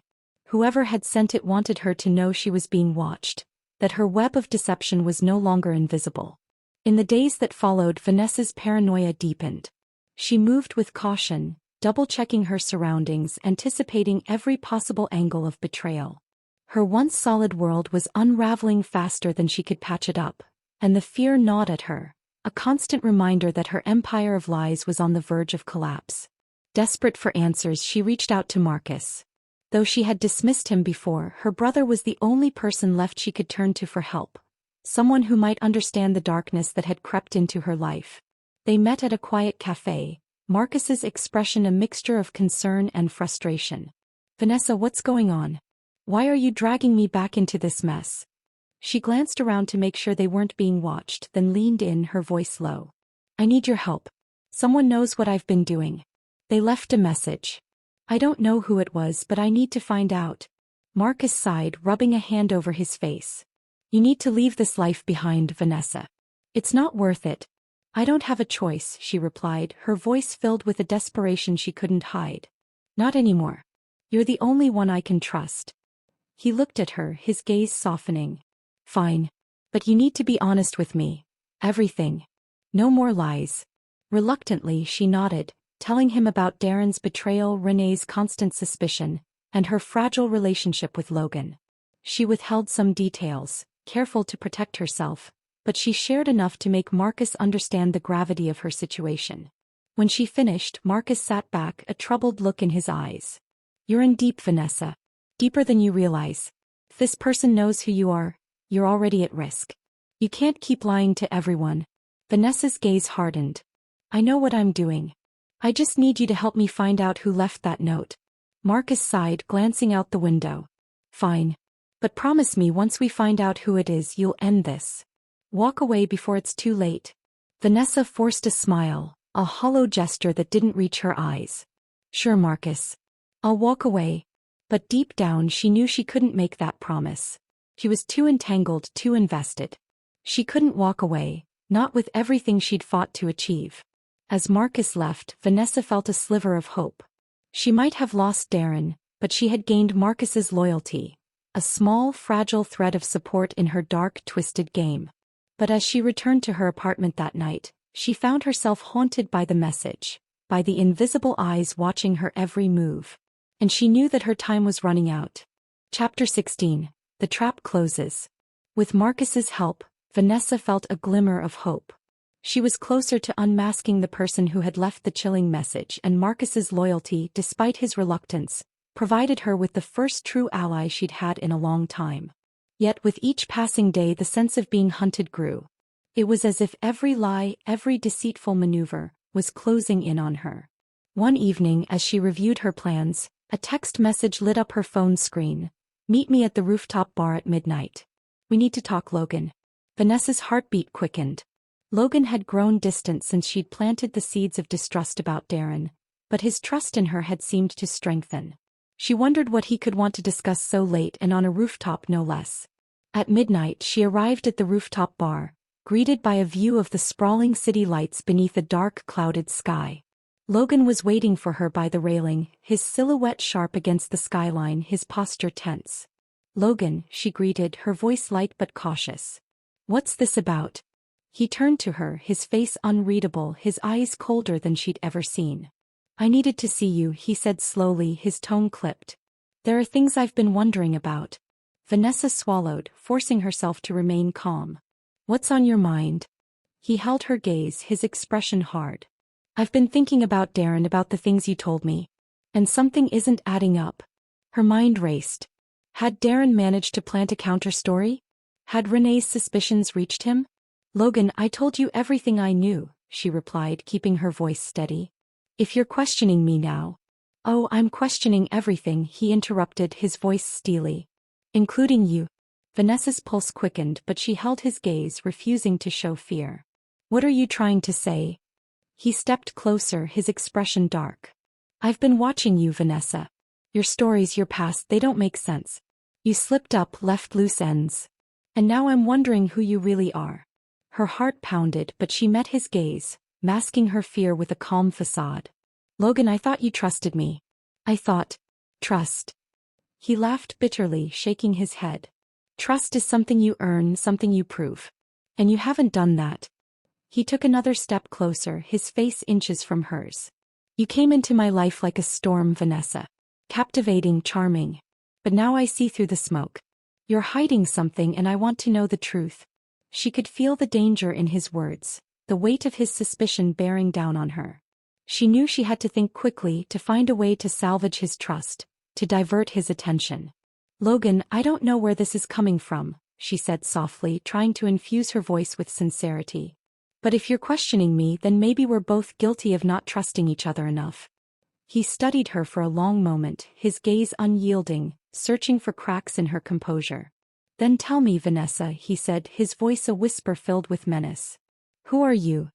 Whoever had sent it wanted her to know she was being watched, that her web of deception was no longer invisible. In the days that followed, Vanessa's paranoia deepened. She moved with caution, double-checking her surroundings, anticipating every possible angle of betrayal. Her once solid world was unraveling faster than she could patch it up, and the fear gnawed at her, a constant reminder that her empire of lies was on the verge of collapse. Desperate for answers, she reached out to Marcus. Though she had dismissed him before, her brother was the only person left she could turn to for help. Someone who might understand the darkness that had crept into her life. They met at a quiet cafe, Marcus's expression a mixture of concern and frustration. Vanessa, what's going on? Why are you dragging me back into this mess? She glanced around to make sure they weren't being watched, then leaned in, her voice low. I need your help. Someone knows what I've been doing. They left a message. I don't know who it was, but I need to find out. Marcus sighed, rubbing a hand over his face. You need to leave this life behind, Vanessa. It's not worth it. I don't have a choice, she replied, her voice filled with a desperation she couldn't hide. Not anymore. You're the only one I can trust. He looked at her, his gaze softening. Fine. But you need to be honest with me. Everything. No more lies. Reluctantly, she nodded, telling him about Darren's betrayal, Renee's constant suspicion, and her fragile relationship with Logan. She withheld some details, careful to protect herself, but she shared enough to make Marcus understand the gravity of her situation. When she finished, Marcus sat back, a troubled look in his eyes. You're in deep, Vanessa. Deeper than you realize. If this person knows who you are, you're already at risk. You can't keep lying to everyone. Vanessa's gaze hardened. I know what I'm doing. I just need you to help me find out who left that note. Marcus sighed, glancing out the window. Fine. But promise me once we find out who it is, you'll end this. Walk away before it's too late. Vanessa forced a smile, a hollow gesture that didn't reach her eyes. Sure, Marcus. I'll walk away. But deep down she knew she couldn't make that promise. She was too entangled, too invested. She couldn't walk away, not with everything she'd fought to achieve. As Marcus left, Vanessa felt a sliver of hope. She might have lost Darren, but she had gained Marcus's loyalty, a small, fragile thread of support in her dark, twisted game. But as she returned to her apartment that night, she found herself haunted by the message, by the invisible eyes watching her every move. And she knew that her time was running out. Chapter 16. The Trap Closes. With Marcus's help, Vanessa felt a glimmer of hope. She was closer to unmasking the person who had left the chilling message, and Marcus's loyalty, despite his reluctance, provided her with the first true ally she'd had in a long time. Yet with each passing day the sense of being hunted grew. It was as if every lie, every deceitful maneuver, was closing in on her. One evening, as she reviewed her plans, a text message lit up her phone screen. "Meet me at the rooftop bar at midnight. We need to talk, Logan." Vanessa's heartbeat quickened. Logan had grown distant since she'd planted the seeds of distrust about Darren, but his trust in her had seemed to strengthen. She wondered what he could want to discuss so late and on a rooftop no less. At midnight she arrived at the rooftop bar, greeted by a view of the sprawling city lights beneath a dark clouded sky. Logan was waiting for her by the railing, his silhouette sharp against the skyline, his posture tense. "Logan," she greeted, her voice light but cautious. "What's this about?" He turned to her, his face unreadable, his eyes colder than she'd ever seen. "I needed to see you," he said slowly, his tone clipped. "There are things I've been wondering about." Vanessa swallowed, forcing herself to remain calm. "What's on your mind?" He held her gaze, his expression hard. "I've been thinking about Darren, about the things you told me. And something isn't adding up." Her mind raced. Had Darren managed to plant a counter-story? Had Renee's suspicions reached him? "Logan, I told you everything I knew," she replied, keeping her voice steady. "If you're questioning me now—" "Oh, I'm questioning everything," he interrupted, his voice steely. "Including you." Vanessa's pulse quickened, but she held his gaze, refusing to show fear. "What are you trying to say?" He stepped closer, his expression dark. "I've been watching you, Vanessa. Your stories, your past, they don't make sense. You slipped up, left loose ends. And now I'm wondering who you really are." Her heart pounded, but she met his gaze, masking her fear with a calm facade. "Logan, I thought you trusted me." "I thought—" "Trust." He laughed bitterly, shaking his head. "Trust is something you earn, something you prove. And you haven't done that." He took another step closer, his face inches from hers. "You came into my life like a storm, Vanessa. Captivating, charming. But now I see through the smoke. You're hiding something, and I want to know the truth." She could feel the danger in his words, the weight of his suspicion bearing down on her. She knew she had to think quickly, to find a way to salvage his trust, to divert his attention. "Logan, I don't know where this is coming from," she said softly, trying to infuse her voice with sincerity. "But if you're questioning me, then maybe we're both guilty of not trusting each other enough." He studied her for a long moment, his gaze unyielding, searching for cracks in her composure. "Then tell me, Vanessa," he said, his voice a whisper filled with menace. "Who are you?"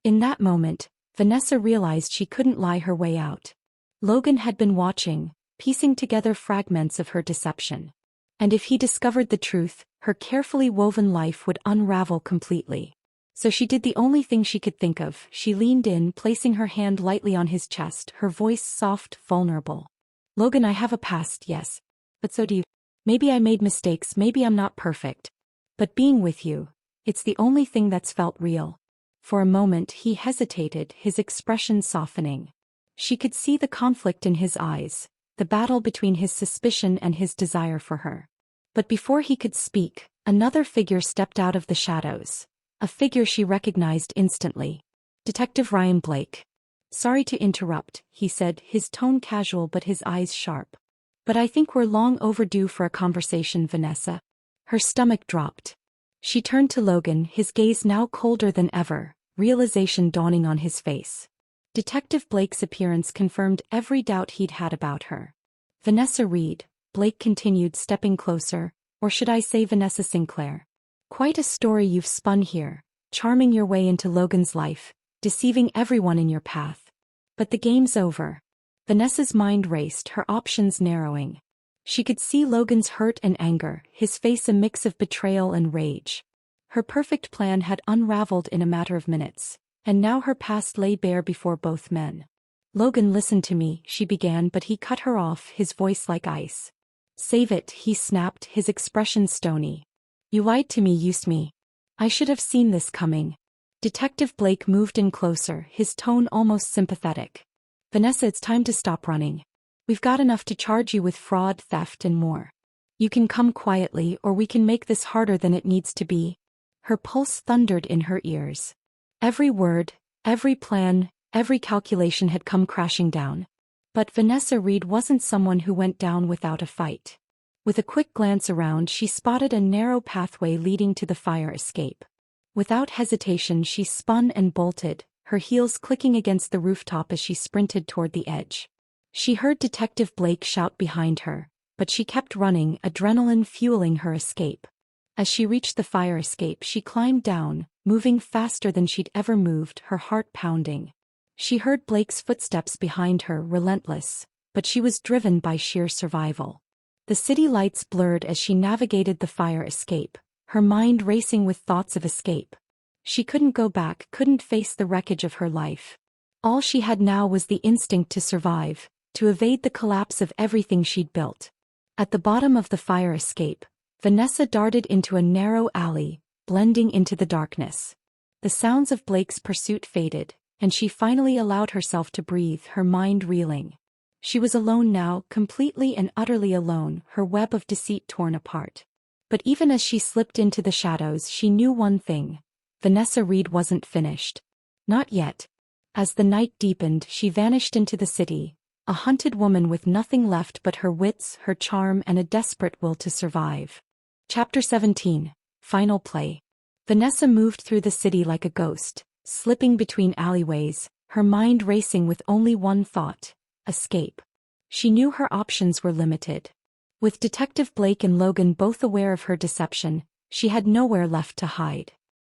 In that moment, Vanessa realized she couldn't lie her way out. Logan had been watching, piecing together fragments of her deception. And if he discovered the truth, her carefully woven life would unravel completely. So she did the only thing she could think of. She leaned in, placing her hand lightly on his chest, her voice soft, vulnerable. "Logan, I have a past, yes. But so do you. Maybe I made mistakes, maybe I'm not perfect. But being with you, it's the only thing that's felt real." For a moment he hesitated, his expression softening. She could see the conflict in his eyes, the battle between his suspicion and his desire for her. But before he could speak, another figure stepped out of the shadows. A figure she recognized instantly. Detective Ryan Blake. "Sorry to interrupt," he said, his tone casual but his eyes sharp. "But I think we're long overdue for a conversation, Vanessa." Her stomach dropped. She turned to Logan, his gaze now colder than ever, realization dawning on his face. Detective Blake's appearance confirmed every doubt he'd had about her. "Vanessa Reid," Blake continued, stepping closer, "or should I say Vanessa Sinclair? Quite a story you've spun here, charming your way into Logan's life, deceiving everyone in your path. But the game's over." Vanessa's mind raced, her options narrowing. She could see Logan's hurt and anger, his face a mix of betrayal and rage. Her perfect plan had unraveled in a matter of minutes, and now her past lay bare before both men. "Logan, listen to me," she began, but he cut her off, his voice like ice. "Save it," he snapped, his expression stony. "You lied to me, used me. I should have seen this coming." Detective Blake moved in closer, his tone almost sympathetic. "Vanessa, it's time to stop running. We've got enough to charge you with fraud, theft, and more." You can come quietly or we can make this harder than it needs to be. Her pulse thundered in her ears. Every word, every plan, every calculation had come crashing down. But Vanessa Reid wasn't someone who went down without a fight. With a quick glance around, she spotted a narrow pathway leading to the fire escape. Without hesitation, she spun and bolted, her heels clicking against the rooftop as she sprinted toward the edge. She heard Detective Blake shout behind her, but she kept running, adrenaline fueling her escape. As she reached the fire escape, she climbed down, moving faster than she'd ever moved, her heart pounding. She heard Blake's footsteps behind her, relentless, but she was driven by sheer survival. The city lights blurred as she navigated the fire escape, her mind racing with thoughts of escape. She couldn't go back, couldn't face the wreckage of her life. All she had now was the instinct to survive, to evade the collapse of everything she'd built. At the bottom of the fire escape, Vanessa darted into a narrow alley, blending into the darkness. The sounds of Blake's pursuit faded, and she finally allowed herself to breathe, her mind reeling. She was alone now, completely and utterly alone, her web of deceit torn apart. But even as she slipped into the shadows, she knew one thing: Vanessa Reid wasn't finished. Not yet. As the night deepened, she vanished into the city, a hunted woman with nothing left but her wits, her charm, and a desperate will to survive. Chapter 17. Final Play. Vanessa moved through the city like a ghost, slipping between alleyways, her mind racing with only one thought: escape. She knew her options were limited. With Detective Blake and Logan both aware of her deception, she had nowhere left to hide.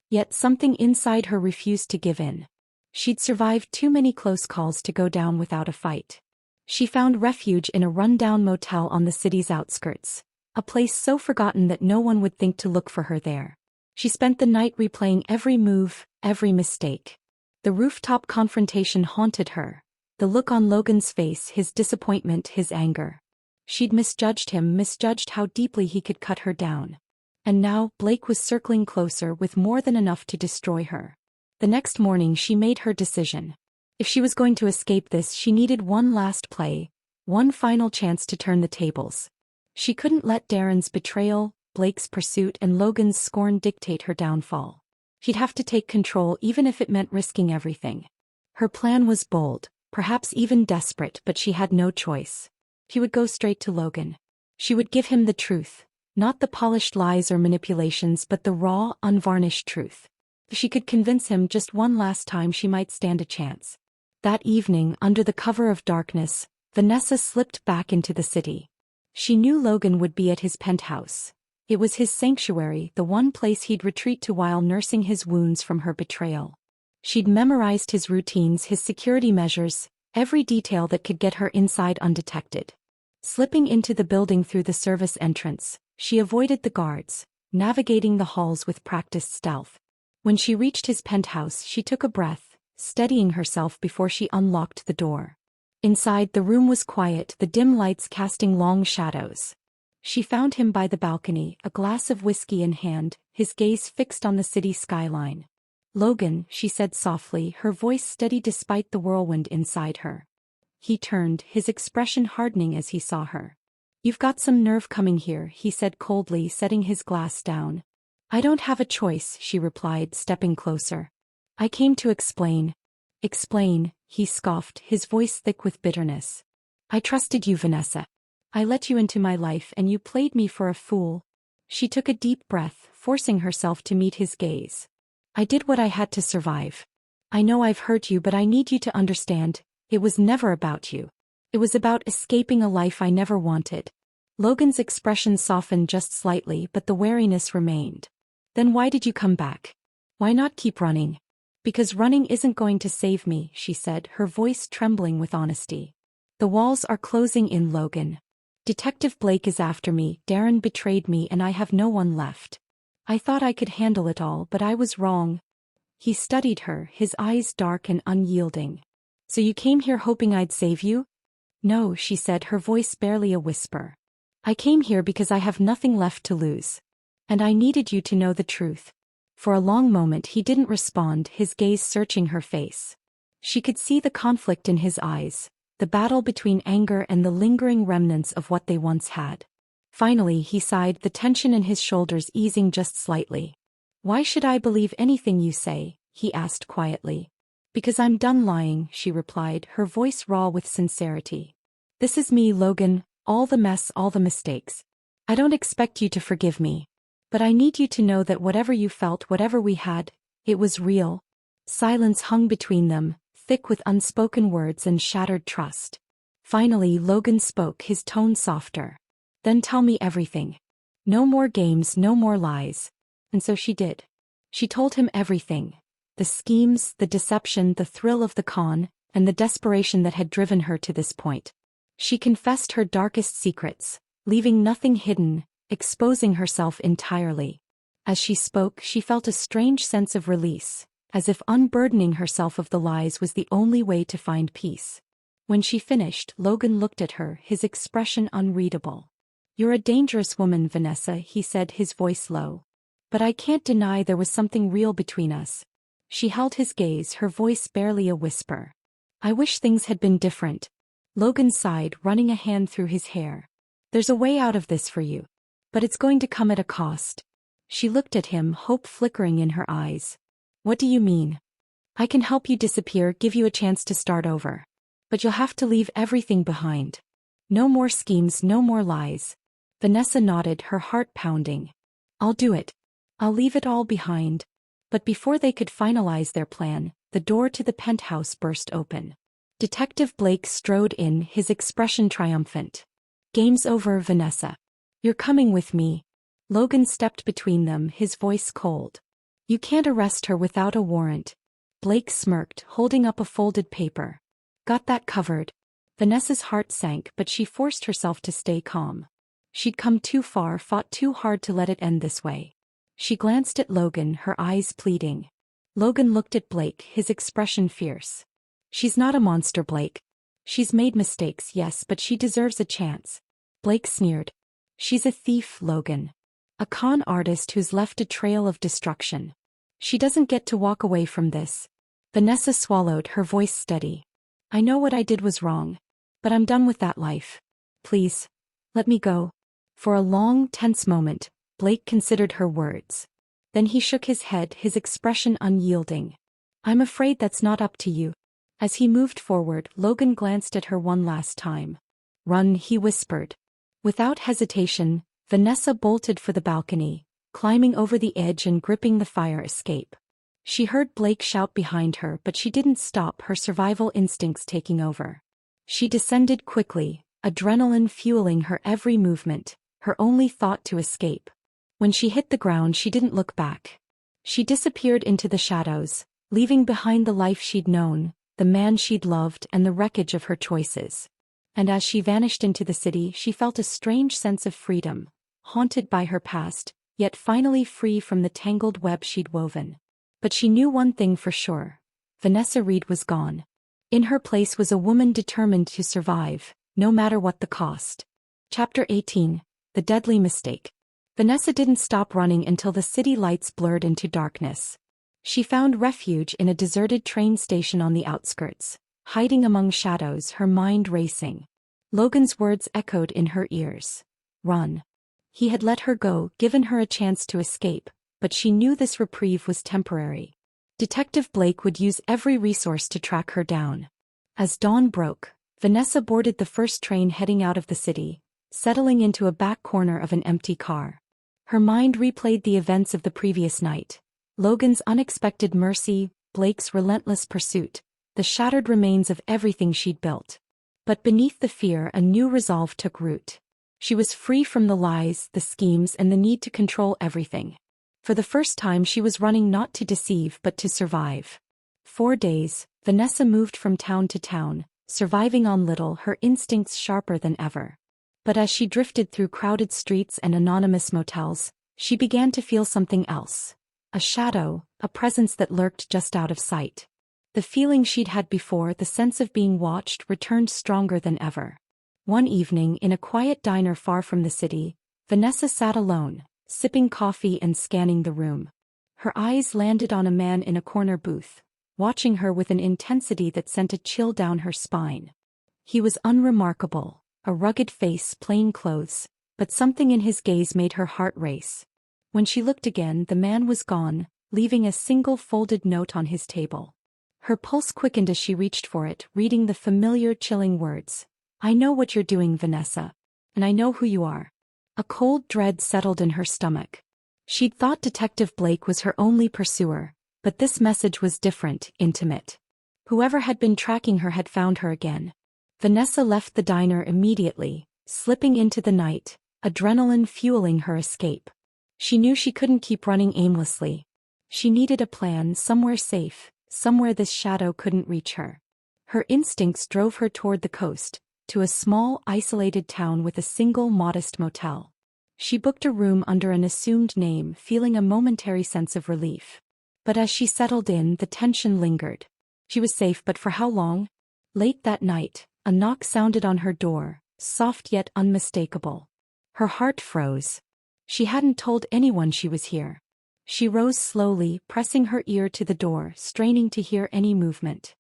Yet something inside her refused to give in. She'd survived too many close calls to go down without a fight. She found refuge in a rundown motel on the city's outskirts, a place so forgotten that no one would think to look for her there. She spent the night replaying every move, every mistake. The rooftop confrontation haunted her, the look on Logan's face, his disappointment, his anger. She'd misjudged him, misjudged how deeply he could cut her down. And now, Blake was circling closer with more than enough to destroy her. The next morning she made her decision. If she was going to escape this, she needed one last play, one final chance to turn the tables. She couldn't let Darren's betrayal, Blake's pursuit, and Logan's scorn dictate her downfall. She'd have to take control even if it meant risking everything. Her plan was bold, perhaps even desperate, but she had no choice. She would go straight to Logan. She would give him the truth, not the polished lies or manipulations, but the raw, unvarnished truth. If she could convince him just one last time, she might stand a chance. That evening, under the cover of darkness, Vanessa slipped back into the city. She knew Logan would be at his penthouse. It was his sanctuary, the one place he'd retreat to while nursing his wounds from her betrayal. She'd memorized his routines, his security measures, every detail that could get her inside undetected. Slipping into the building through the service entrance, she avoided the guards, navigating the halls with practiced stealth. When she reached his penthouse, she took a breath, steadying herself before she unlocked the door. Inside, the room was quiet, the dim lights casting long shadows. She found him by the balcony, a glass of whiskey in hand, his gaze fixed on the city skyline. "Logan," she said softly, her voice steady despite the whirlwind inside her. He turned, his expression hardening as he saw her. "You've got some nerve coming here," he said coldly, setting his glass down. "I don't have a choice," she replied, stepping closer. "I came to explain." "Explain," he scoffed, his voice thick with bitterness. "I trusted you, Vanessa. I let you into my life and you played me for a fool." She took a deep breath, forcing herself to meet his gaze. "I did what I had to survive. I know I've hurt you, but I need you to understand, it was never about you. It was about escaping a life I never wanted." Logan's expression softened just slightly, but the wariness remained. "Then why did you come back? Why not keep running?" "Because running isn't going to save me," she said, her voice trembling with honesty. "The walls are closing in, Logan. Detective Blake is after me, Darren betrayed me, and I have no one left. I thought I could handle it all, but I was wrong." He studied her, his eyes dark and unyielding. "So you came here hoping I'd save you?" "No," she said, her voice barely a whisper. "I came here because I have nothing left to lose. And I needed you to know the truth." For a long moment he didn't respond, his gaze searching her face. She could see the conflict in his eyes, the battle between anger and the lingering remnants of what they once had. Finally he sighed, the tension in his shoulders easing just slightly. "Why should I believe anything you say?" he asked quietly. "Because I'm done lying," she replied, her voice raw with sincerity. "This is me, Logan, all the mess, all the mistakes. I don't expect you to forgive me. But I need you to know that whatever you felt, whatever we had, it was real." Silence hung between them, thick with unspoken words and shattered trust. Finally Logan spoke, his tone softer. "Then tell me everything. No more games, no more lies." And so she did. She told him everything. The schemes, the deception, the thrill of the con, and the desperation that had driven her to this point. She confessed her darkest secrets, leaving nothing hidden, exposing herself entirely. As she spoke, she felt a strange sense of release, as if unburdening herself of the lies was the only way to find peace. When she finished, Logan looked at her, his expression unreadable. "You're a dangerous woman, Vanessa," he said, his voice low. "But I can't deny there was something real between us." She held his gaze, her voice barely a whisper. "I wish things had been different." Logan sighed, running a hand through his hair. "There's a way out of this for you. But it's going to come at a cost." She looked at him, hope flickering in her eyes. "What do you mean?" "I can help you disappear, give you a chance to start over. But you'll have to leave everything behind. No more schemes, no more lies." Vanessa nodded, her heart pounding. "I'll do it. I'll leave it all behind." But before they could finalize their plan, the door to the penthouse burst open. Detective Blake strode in, his expression triumphant. "Game's over, Vanessa. You're coming with me." Logan stepped between them, his voice cold. "You can't arrest her without a warrant." Blake smirked, holding up a folded paper. "Got that covered." Vanessa's heart sank, but she forced herself to stay calm. She'd come too far, fought too hard to let it end this way. She glanced at Logan, her eyes pleading. Logan looked at Blake, his expression fierce. "She's not a monster, Blake. She's made mistakes, yes, but she deserves a chance." Blake sneered. "She's a thief, Logan. A con artist who's left a trail of destruction. She doesn't get to walk away from this." Vanessa swallowed, her voice steady. "I know what I did was wrong. But I'm done with that life. Please, let me go." For a long, tense moment, Blake considered her words. Then he shook his head, his expression unyielding. "I'm afraid that's not up to you." As he moved forward, Logan glanced at her one last time. "Run," he whispered. Without hesitation, Vanessa bolted for the balcony, climbing over the edge and gripping the fire escape. She heard Blake shout behind her, but she didn't stop, her survival instincts taking over. She descended quickly, adrenaline fueling her every movement, her only thought to escape. When she hit the ground, she didn't look back. She disappeared into the shadows, leaving behind the life she'd known, the man she'd loved, and the wreckage of her choices. And as she vanished into the city, she felt a strange sense of freedom, haunted by her past, yet finally free from the tangled web she'd woven. But she knew one thing for sure. Vanessa Reid was gone. In her place was a woman determined to survive, no matter what the cost. Chapter 18. The Deadly Mistake. Vanessa didn't stop running until the city lights blurred into darkness. She found refuge in a deserted train station on the outskirts, hiding among shadows, her mind racing. Logan's words echoed in her ears. "Run." He had let her go, given her a chance to escape, but she knew this reprieve was temporary. Detective Blake would use every resource to track her down. As dawn broke, Vanessa boarded the first train heading out of the city, settling into a back corner of an empty car. Her mind replayed the events of the previous night. Logan's unexpected mercy, Blake's relentless pursuit, the shattered remains of everything she'd built. But beneath the fear, a new resolve took root. She was free from the lies, the schemes, and the need to control everything. For the first time she was running not to deceive but to survive. 4 days, Vanessa moved from town to town, surviving on little, her instincts sharper than ever. But as she drifted through crowded streets and anonymous motels, she began to feel something else. A shadow, a presence that lurked just out of sight. The feeling she'd had before, the sense of being watched, returned stronger than ever. One evening, in a quiet diner far from the city, Vanessa sat alone, sipping coffee and scanning the room. Her eyes landed on a man in a corner booth, watching her with an intensity that sent a chill down her spine. He was unremarkable, a rugged face, plain clothes, but something in his gaze made her heart race. When she looked again, the man was gone, leaving a single folded note on his table. Her pulse quickened as she reached for it, reading the familiar, chilling words. "I know what you're doing, Vanessa. And I know who you are." A cold dread settled in her stomach. She'd thought Detective Blake was her only pursuer, but this message was different, intimate. Whoever had been tracking her had found her again. Vanessa left the diner immediately, slipping into the night, adrenaline fueling her escape. She knew she couldn't keep running aimlessly. She needed a plan, somewhere safe, somewhere this shadow couldn't reach her. Her instincts drove her toward the coast, to a small, isolated town with a single modest motel. She booked a room under an assumed name, feeling a momentary sense of relief. But as she settled in, the tension lingered. She was safe, but for how long? Late that night, a knock sounded on her door, soft yet unmistakable. Her heart froze. She hadn't told anyone she was here. She rose slowly, pressing her ear to the door, straining to hear any movement.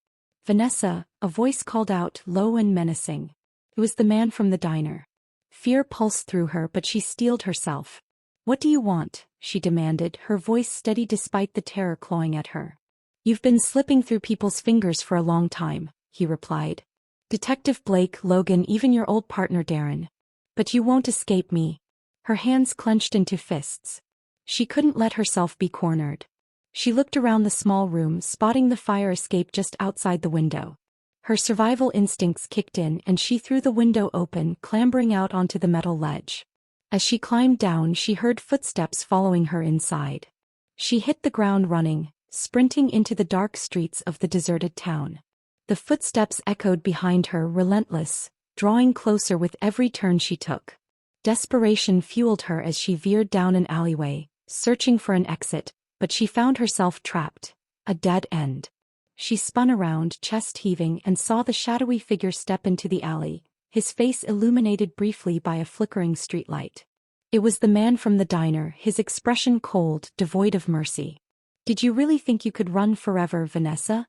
"Vanessa," a voice called out, low and menacing. It was the man from the diner. Fear pulsed through her, but she steeled herself. "What do you want?" she demanded, her voice steady despite the terror clawing at her. "You've been slipping through people's fingers for a long time," he replied. "Detective Blake, Logan, even your old partner Darren. But you won't escape me." Her hands clenched into fists. She couldn't let herself be cornered. She looked around the small room, spotting the fire escape just outside the window. Her survival instincts kicked in, and she threw the window open, clambering out onto the metal ledge. As she climbed down, she heard footsteps following her inside. She hit the ground running, sprinting into the dark streets of the deserted town. The footsteps echoed behind her, relentless, drawing closer with every turn she took. Desperation fueled her as she veered down an alleyway, searching for an exit, but she found herself trapped. A dead end. She spun around, chest heaving, and saw the shadowy figure step into the alley, his face illuminated briefly by a flickering streetlight. It was the man from the diner, his expression cold, devoid of mercy. "Did you really think you could run forever, Vanessa?"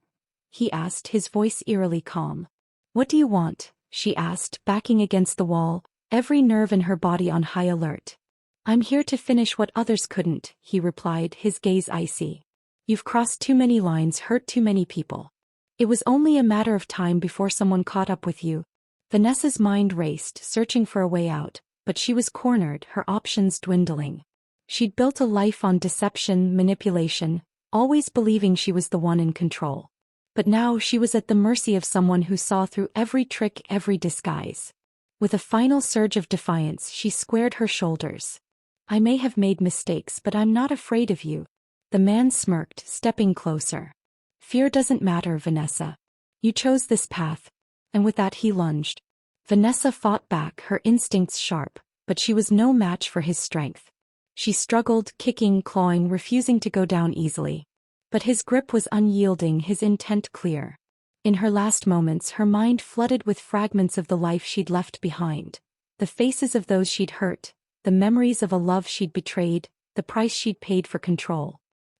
he asked, his voice eerily calm. "What do you want?" she asked, backing against the wall, every nerve in her body on high alert. "I'm here to finish what others couldn't," he replied, his gaze icy. "You've crossed too many lines, hurt too many people. It was only a matter of time before someone caught up with you." Vanessa's mind raced, searching for a way out, but she was cornered, her options dwindling. She'd built a life on deception, manipulation, always believing she was the one in control. But now she was at the mercy of someone who saw through every trick, every disguise. With a final surge of defiance, she squared her shoulders. "I may have made mistakes, but I'm not afraid of you." The man smirked, stepping closer. "Fear doesn't matter, Vanessa. You chose this path." And with that he lunged. Vanessa fought back, her instincts sharp, but she was no match for his strength. She struggled, kicking, clawing, refusing to go down easily. But his grip was unyielding, his intent clear. In her last moments, her mind flooded with fragments of the life she'd left behind. The faces of those she'd hurt, the memories of a love she'd betrayed, the price she'd paid for control.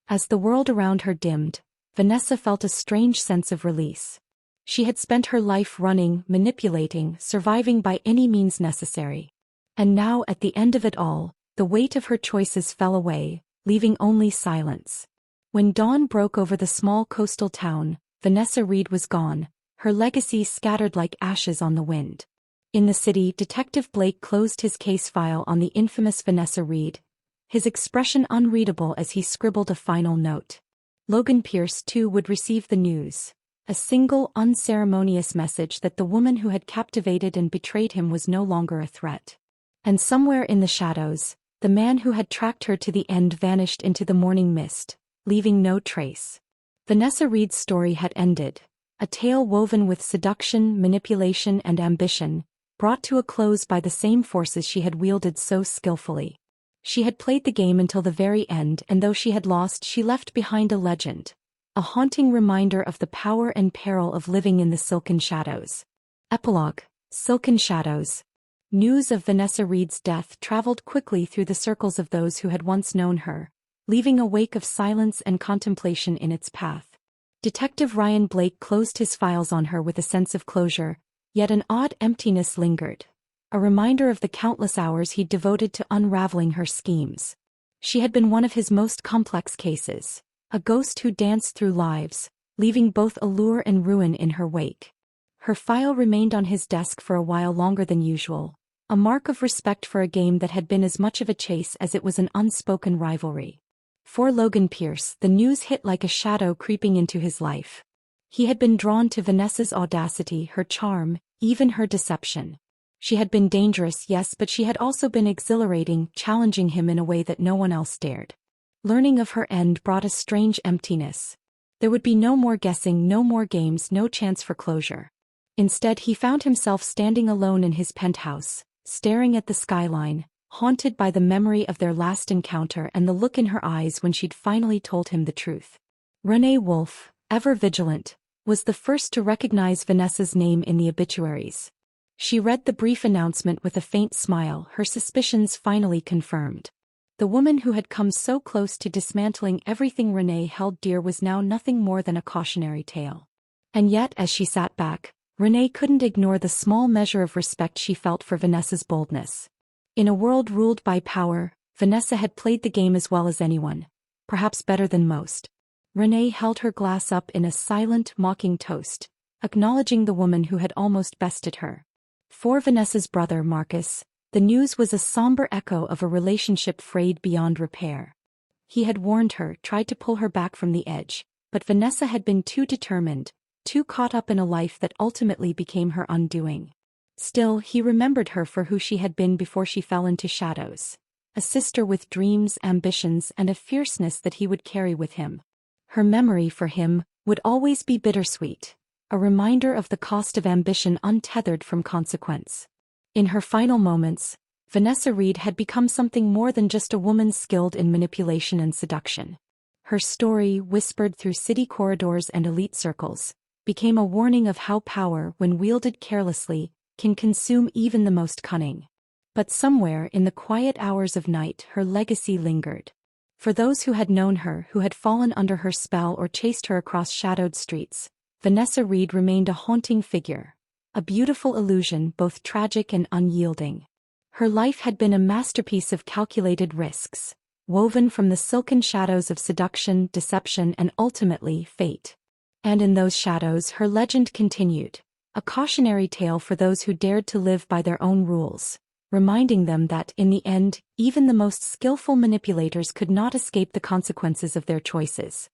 As the world around her dimmed, Vanessa felt a strange sense of release. She had spent her life running, manipulating, surviving by any means necessary. And now, at the end of it all, the weight of her choices fell away, leaving only silence. When dawn broke over the small coastal town, Vanessa Reid was gone, her legacy scattered like ashes on the wind. In the city, Detective Blake closed his case file on the infamous Vanessa Reid, his expression unreadable as he scribbled a final note. Logan Pierce, too, would receive the news. A single, unceremonious message that the woman who had captivated and betrayed him was no longer a threat. And somewhere in the shadows, the man who had tracked her to the end vanished into the morning mist, leaving no trace. Vanessa Reid's story had ended, a tale woven with seduction, manipulation, and ambition, brought to a close by the same forces she had wielded so skillfully. She had played the game until the very end, and though she had lost, she left behind a legend, a haunting reminder of the power and peril of living in the Silken Shadows. Epilogue: Silken Shadows. News of Vanessa Reid's death traveled quickly through the circles of those who had once known her, leaving a wake of silence and contemplation in its path. Detective Ryan Blake closed his files on her with a sense of closure, yet an odd emptiness lingered. a reminder of the countless hours he'd devoted to unraveling her schemes. She had been one of his most complex cases, a ghost who danced through lives, leaving both allure and ruin in her wake. Her file remained on his desk for a while longer than usual, a mark of respect for a game that had been as much of a chase as it was an unspoken rivalry. For Logan Pierce, the news hit like a shadow creeping into his life. He had been drawn to Vanessa's audacity, her charm, even her deception. She had been dangerous, yes, but she had also been exhilarating, challenging him in a way that no one else dared. Learning of her end brought a strange emptiness. There would be no more guessing, no more games, no chance for closure. Instead, he found himself standing alone in his penthouse, staring at the skyline, haunted by the memory of their last encounter and the look in her eyes when she'd finally told him the truth. Renee Wolfe, ever vigilant, was the first to recognize Vanessa's name in the obituaries. She read the brief announcement with a faint smile, her suspicions finally confirmed. The woman who had come so close to dismantling everything Renee held dear was now nothing more than a cautionary tale. And yet, as she sat back, Renee couldn't ignore the small measure of respect she felt for Vanessa's boldness. In a world ruled by power, Vanessa had played the game as well as anyone, perhaps better than most. Renee held her glass up in a silent, mocking toast, acknowledging the woman who had almost bested her. For Vanessa's brother, Marcus, the news was a somber echo of a relationship frayed beyond repair. He had warned her, tried to pull her back from the edge, but Vanessa had been too determined, too caught up in a life that ultimately became her undoing. Still, he remembered her for who she had been before she fell into shadows. A sister with dreams, ambitions, and a fierceness that he would carry with him. Her memory for him would always be bittersweet, a reminder of the cost of ambition untethered from consequence. In her final moments, Vanessa Reid had become something more than just a woman skilled in manipulation and seduction. Her story, whispered through city corridors and elite circles, became a warning of how power, when wielded carelessly, can consume even the most cunning. But somewhere in the quiet hours of night her legacy lingered. For those who had known her, who had fallen under her spell or chased her across shadowed streets, Vanessa Reid remained a haunting figure, a beautiful illusion both tragic and unyielding. Her life had been a masterpiece of calculated risks, woven from the silken shadows of seduction, deception, and ultimately fate. And in those shadows her legend continued, a cautionary tale for those who dared to live by their own rules, reminding them that, in the end, even the most skillful manipulators could not escape the consequences of their choices.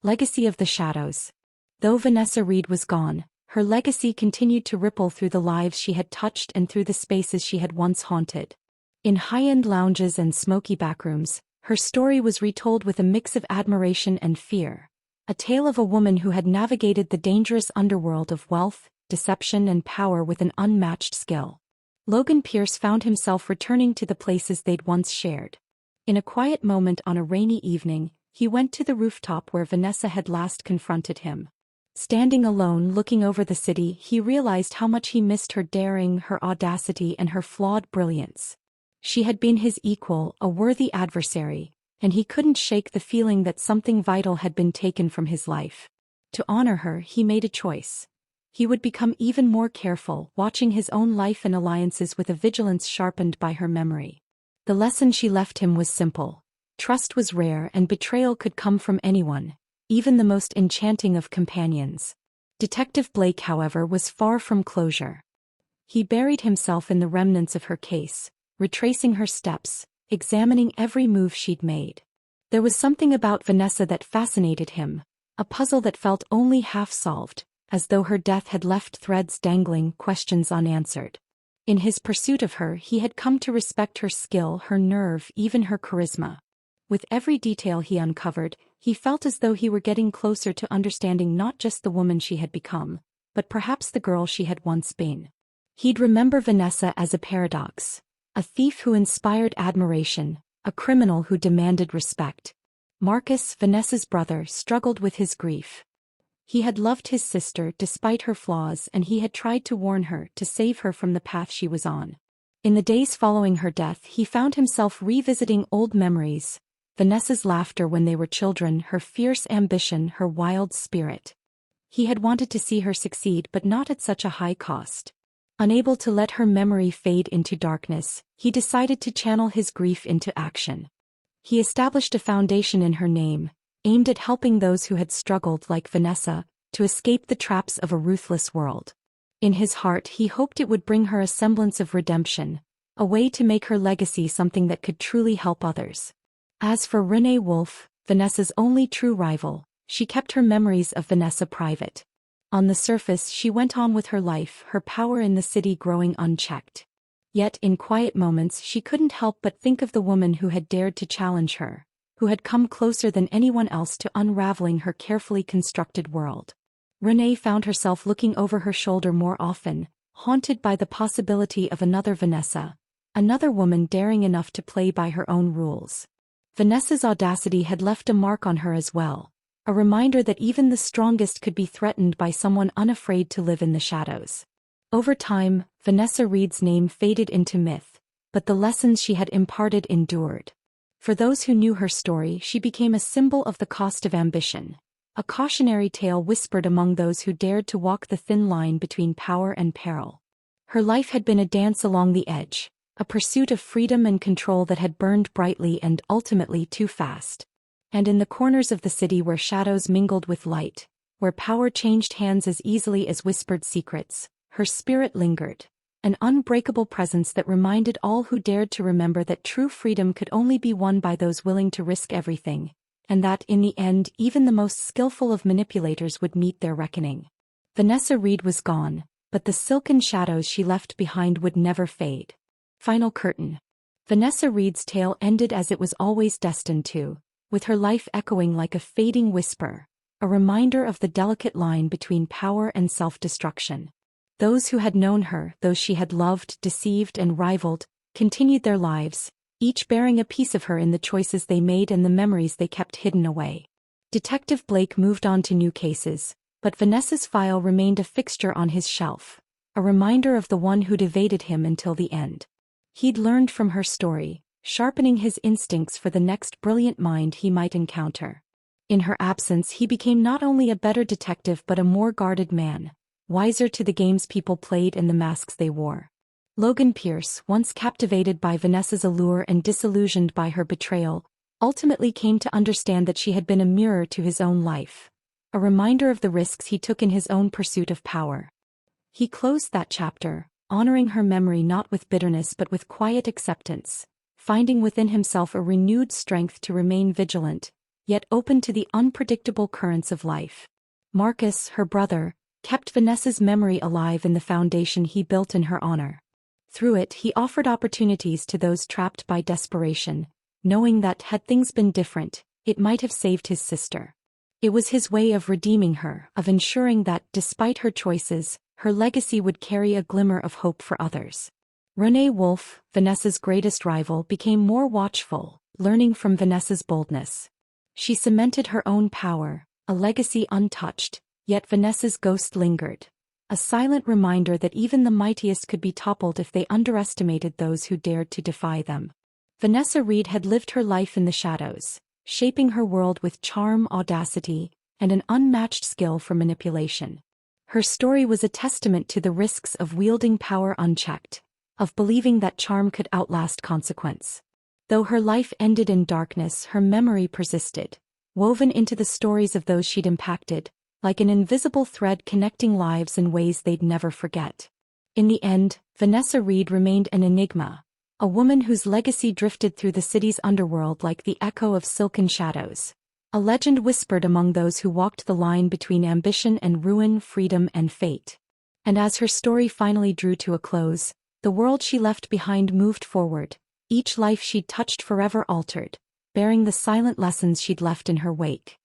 Legacy of the Shadows. Though Vanessa Reid was gone, her legacy continued to ripple through the lives she had touched and through the spaces she had once haunted. In high-end lounges and smoky backrooms, her story was retold with a mix of admiration and fear, a tale of a woman who had navigated the dangerous underworld of wealth, deception, and power with an unmatched skill. Logan Pierce found himself returning to the places they'd once shared. In a quiet moment on a rainy evening, he went to the rooftop where Vanessa had last confronted him. Standing alone looking over the city, he realized how much he missed her daring, her audacity, and her flawed brilliance. She had been his equal, a worthy adversary, and he couldn't shake the feeling that something vital had been taken from his life. To honor her, he made a choice. He would become even more careful, watching his own life and alliances with a vigilance sharpened by her memory. The lesson she left him was simple. Trust was rare and betrayal could come from anyone, even the most enchanting of companions. Detective Blake, however, was far from closure. He buried himself in the remnants of her case, retracing her steps, examining every move she'd made. There was something about Vanessa that fascinated him, a puzzle that felt only half solved, as though her death had left threads dangling, questions unanswered. In his pursuit of her, he had come to respect her skill, her nerve, even her charisma. With every detail he uncovered, he felt as though he were getting closer to understanding not just the woman she had become, but perhaps the girl she had once been. He'd remember Vanessa as a paradox, a thief who inspired admiration, a criminal who demanded respect. Marcus, Vanessa's brother, struggled with his grief. He had loved his sister despite her flaws, and he had tried to warn her, to save her from the path she was on. In the days following her death, he found himself revisiting old memories, Vanessa's laughter when they were children, her fierce ambition, her wild spirit. He had wanted to see her succeed, but not at such a high cost. Unable to let her memory fade into darkness, he decided to channel his grief into action. He established a foundation in her name, aimed at helping those who had struggled like Vanessa, to escape the traps of a ruthless world. In his heart he hoped it would bring her a semblance of redemption, a way to make her legacy something that could truly help others. As for Renee Wolfe, Vanessa's only true rival, she kept her memories of Vanessa private. On the surface she went on with her life, her power in the city growing unchecked. Yet in quiet moments she couldn't help but think of the woman who had dared to challenge her, who had come closer than anyone else to unraveling her carefully constructed world. Renee found herself looking over her shoulder more often, haunted by the possibility of another Vanessa, another woman daring enough to play by her own rules. Vanessa's audacity had left a mark on her as well, a reminder that even the strongest could be threatened by someone unafraid to live in the shadows. Over time, Vanessa Reid's name faded into myth, but the lessons she had imparted endured. For those who knew her story, she became a symbol of the cost of ambition, a cautionary tale whispered among those who dared to walk the thin line between power and peril. Her life had been a dance along the edge, a pursuit of freedom and control that had burned brightly and ultimately too fast. And in the corners of the city where shadows mingled with light, where power changed hands as easily as whispered secrets, her spirit lingered, an unbreakable presence that reminded all who dared to remember that true freedom could only be won by those willing to risk everything, and that in the end even the most skillful of manipulators would meet their reckoning. Vanessa Reid was gone, but the silken shadows she left behind would never fade. Final curtain. Vanessa Reid's tale ended as it was always destined to, with her life echoing like a fading whisper, a reminder of the delicate line between power and self-destruction. Those who had known her, those she had loved, deceived and rivaled, continued their lives, each bearing a piece of her in the choices they made and the memories they kept hidden away. Detective Blake moved on to new cases, but Vanessa's file remained a fixture on his shelf, a reminder of the one who'd evaded him until the end. He'd learned from her story, sharpening his instincts for the next brilliant mind he might encounter. In her absence he became not only a better detective but a more guarded man, wiser to the games people played and the masks they wore. Logan Pierce, once captivated by Vanessa's allure and disillusioned by her betrayal, ultimately came to understand that she had been a mirror to his own life, a reminder of the risks he took in his own pursuit of power. He closed that chapter, honoring her memory not with bitterness but with quiet acceptance, finding within himself a renewed strength to remain vigilant, yet open to the unpredictable currents of life. Marcus, her brother, kept Vanessa's memory alive in the foundation he built in her honor. Through it he offered opportunities to those trapped by desperation, knowing that had things been different, it might have saved his sister. It was his way of redeeming her, of ensuring that, despite her choices, her legacy would carry a glimmer of hope for others. Renee Wolfe, Vanessa's greatest rival, became more watchful, learning from Vanessa's boldness. She cemented her own power, a legacy untouched, yet Vanessa's ghost lingered, a silent reminder that even the mightiest could be toppled if they underestimated those who dared to defy them. Vanessa Reid had lived her life in the shadows, shaping her world with charm, audacity, and an unmatched skill for manipulation. Her story was a testament to the risks of wielding power unchecked, of believing that charm could outlast consequence. Though her life ended in darkness, her memory persisted, woven into the stories of those she'd impacted, like an invisible thread connecting lives in ways they'd never forget. In the end, Vanessa Reid remained an enigma, a woman whose legacy drifted through the city's underworld like the echo of Silken Shadows, a legend whispered among those who walked the line between ambition and ruin, freedom and fate. And as her story finally drew to a close, the world she left behind moved forward, each life she'd touched forever altered, bearing the silent lessons she'd left in her wake.